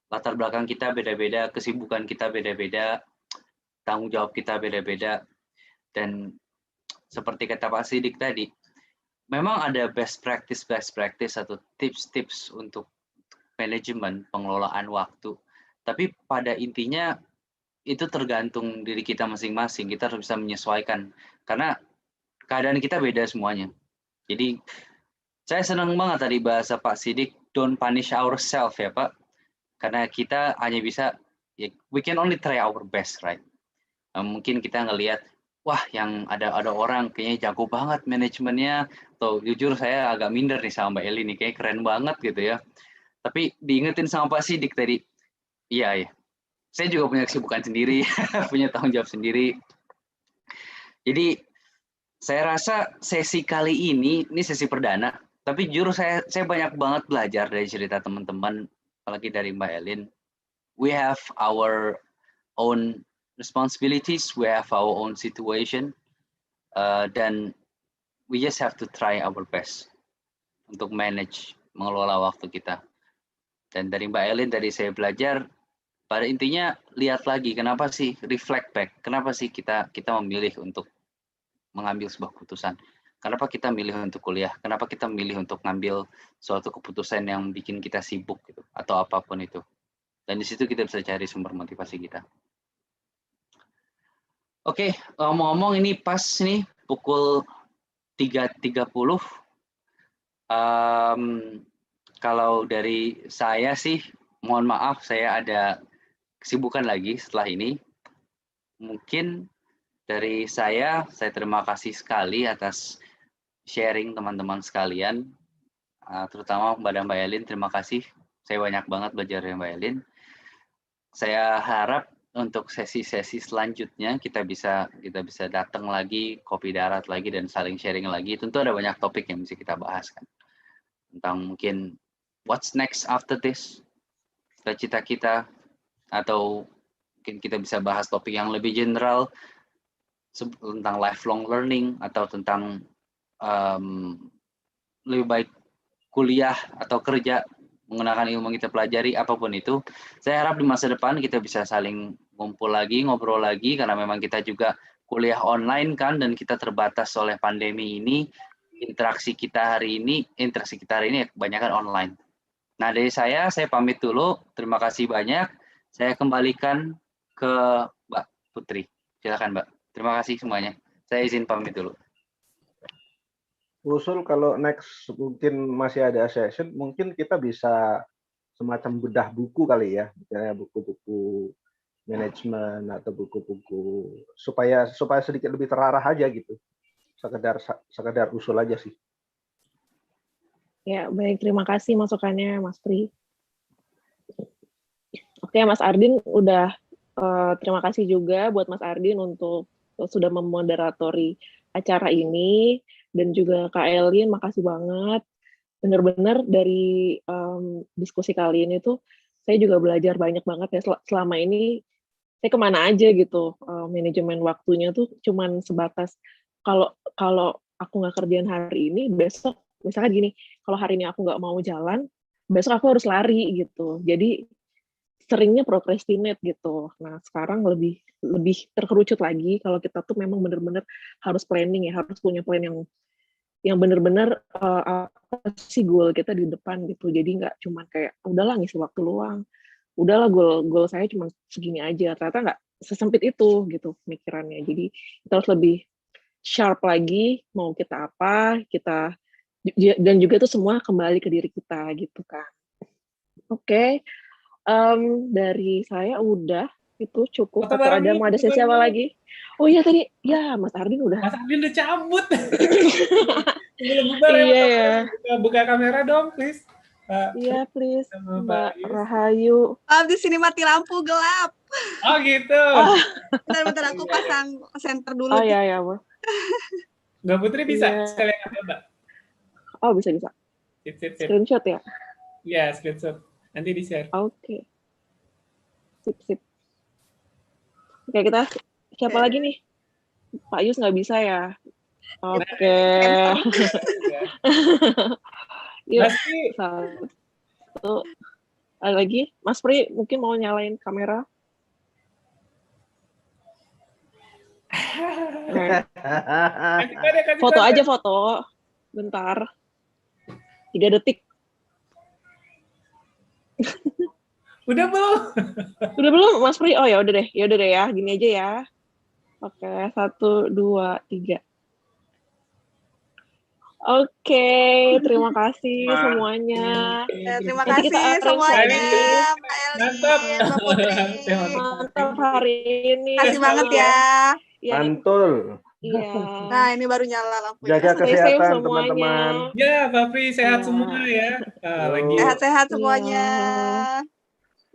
Latar belakang kita beda-beda, kesibukan kita beda-beda, tanggung jawab kita beda-beda, dan seperti kata Pak Sidik tadi, memang ada best practice atau tips-tips untuk manajemen pengelolaan waktu. Tapi pada intinya itu tergantung diri kita masing-masing. Kita harus bisa menyesuaikan karena keadaan kita beda semuanya. Jadi saya senang banget tadi bahasa Pak Sidik, don't punish ourselves ya Pak. Karena kita hanya bisa, we can only try our best, right? Mungkin kita ngelihat, wah yang ada orang kayaknya jago banget manajemennya, atau jujur saya agak minder nih sama Mbak Eli nih, kayak keren banget gitu ya. Tapi diingetin sama Pak Sidik tadi, iya, saya juga punya kesibukan sendiri, punya tanggung jawab sendiri. Jadi saya rasa sesi kali ini sesi perdana, tapi jujur saya banyak banget belajar dari cerita teman-teman, apalagi dari Mbak Elin. We have our own responsibilities, we have our own situation, dan we just have to try our best untuk mengelola waktu kita. Dan dari Mbak Elin tadi saya belajar, pada intinya lihat lagi kenapa sih, reflect back, kenapa sih kita memilih untuk mengambil sebuah keputusan. Kenapa kita milih untuk kuliah? Kenapa kita milih untuk ngambil suatu keputusan yang bikin kita sibuk gitu, atau apapun itu. Dan di situ kita bisa cari sumber motivasi kita. Oke, ngomong-ngomong ini pas nih pukul 3.30. Kalau dari saya sih, mohon maaf saya ada kesibukan lagi setelah ini. Mungkin dari saya terima kasih sekali atas sharing teman-teman sekalian, terutama Mbak Elin, terima kasih. Saya banyak banget belajar dari Mbak Elin. Saya harap untuk sesi-sesi selanjutnya kita bisa datang lagi, kopi darat lagi, dan saling sharing lagi. Tentu ada banyak topik yang bisa kita bahas kan. Tentang mungkin what's next after this, cita-cita kita, atau mungkin kita bisa bahas topik yang lebih general, tentang lifelong learning, atau tentang lebih baik kuliah atau kerja menggunakan ilmu yang kita pelajari, apapun itu. Saya harap di masa depan kita bisa saling ngumpul lagi, ngobrol lagi, karena memang kita juga kuliah online kan, dan kita terbatas oleh pandemi ini. Interaksi kita hari ini kebanyakan online. Nah dari saya pamit dulu, terima kasih banyak. Saya kembalikan ke Mbak Putri. Silakan Mbak. Terima kasih semuanya. Saya izin pamit dulu. Usul kalau next mungkin masih ada session, mungkin kita bisa semacam bedah buku kali ya, misalnya buku-buku manajemen atau buku-buku supaya sedikit lebih terarah aja gitu. Sekedar usul aja sih. Ya, baik. Terima kasih masukannya, Mas Pri. Oke, Mas Ardin udah terima kasih juga buat Mas Ardin untuk sudah memoderatori acara ini, dan juga Kak Elin, makasih banget. Benar-benar dari diskusi kali ini tuh saya juga belajar banyak banget ya. Selama ini saya kemana aja gitu, manajemen waktunya tuh cuman sebatas kalau aku nggak kerjaan hari ini, besok misalnya gini, kalau hari ini aku nggak mau jalan, besok aku harus lari gitu. Jadi seringnya procrastinate gitu. Nah, sekarang lebih terkerucut lagi kalau kita tuh memang benar-benar harus planning ya, harus punya plan yang benar-benar apa sih goal kita di depan gitu. Jadi nggak cuma kayak udahlah ngisi waktu luang, udahlah goal saya cuma segini aja. Ternyata nggak sesempit itu gitu pemikirannya. Jadi kita harus lebih sharp lagi, mau kita apa, dan juga itu semua kembali ke diri kita gitu kan. Oke. Dari saya udah itu cukup. Atau ada sesi apa lagi? Oh iya tadi ya Mas Ardin udah. Mas Ardin udah cabut. Belum bubar ya. Buka kamera dong, please. Iya, please. Mbak Rahayu. Di sini mati lampu gelap. Oh gitu. Bentar aku pasang senter dulu. Oh iya ya, Bu. Mbak Putri bisa sekalian Mbak. Oh bisa. Screenshot ya? Iya, screenshot. Nanti di-share. Oke. Sip. Oke, kita siapa lagi nih? Pak Yus nggak bisa ya? Oke. Yuk, satu. Ada lagi? Mas Pri, mungkin mau nyalain kamera? Foto aja, foto. Bentar. 3 detik. Udah belum? Udah belum, Mas Pri? Oh ya udah deh ya, gini aja ya. Oke, 1, 2, 3. Oke, terima kasih semuanya. Terima kasih semuanya, Mbak Elin, Mbak Putri. Mantap hari ini. Terima kasih banget ya. Mantul. Iya. Nah, ini baru nyala lampunya. Jaga kesehatan teman-teman. Ya, Pak Pri sehat semua ya. Sehat-sehat semuanya.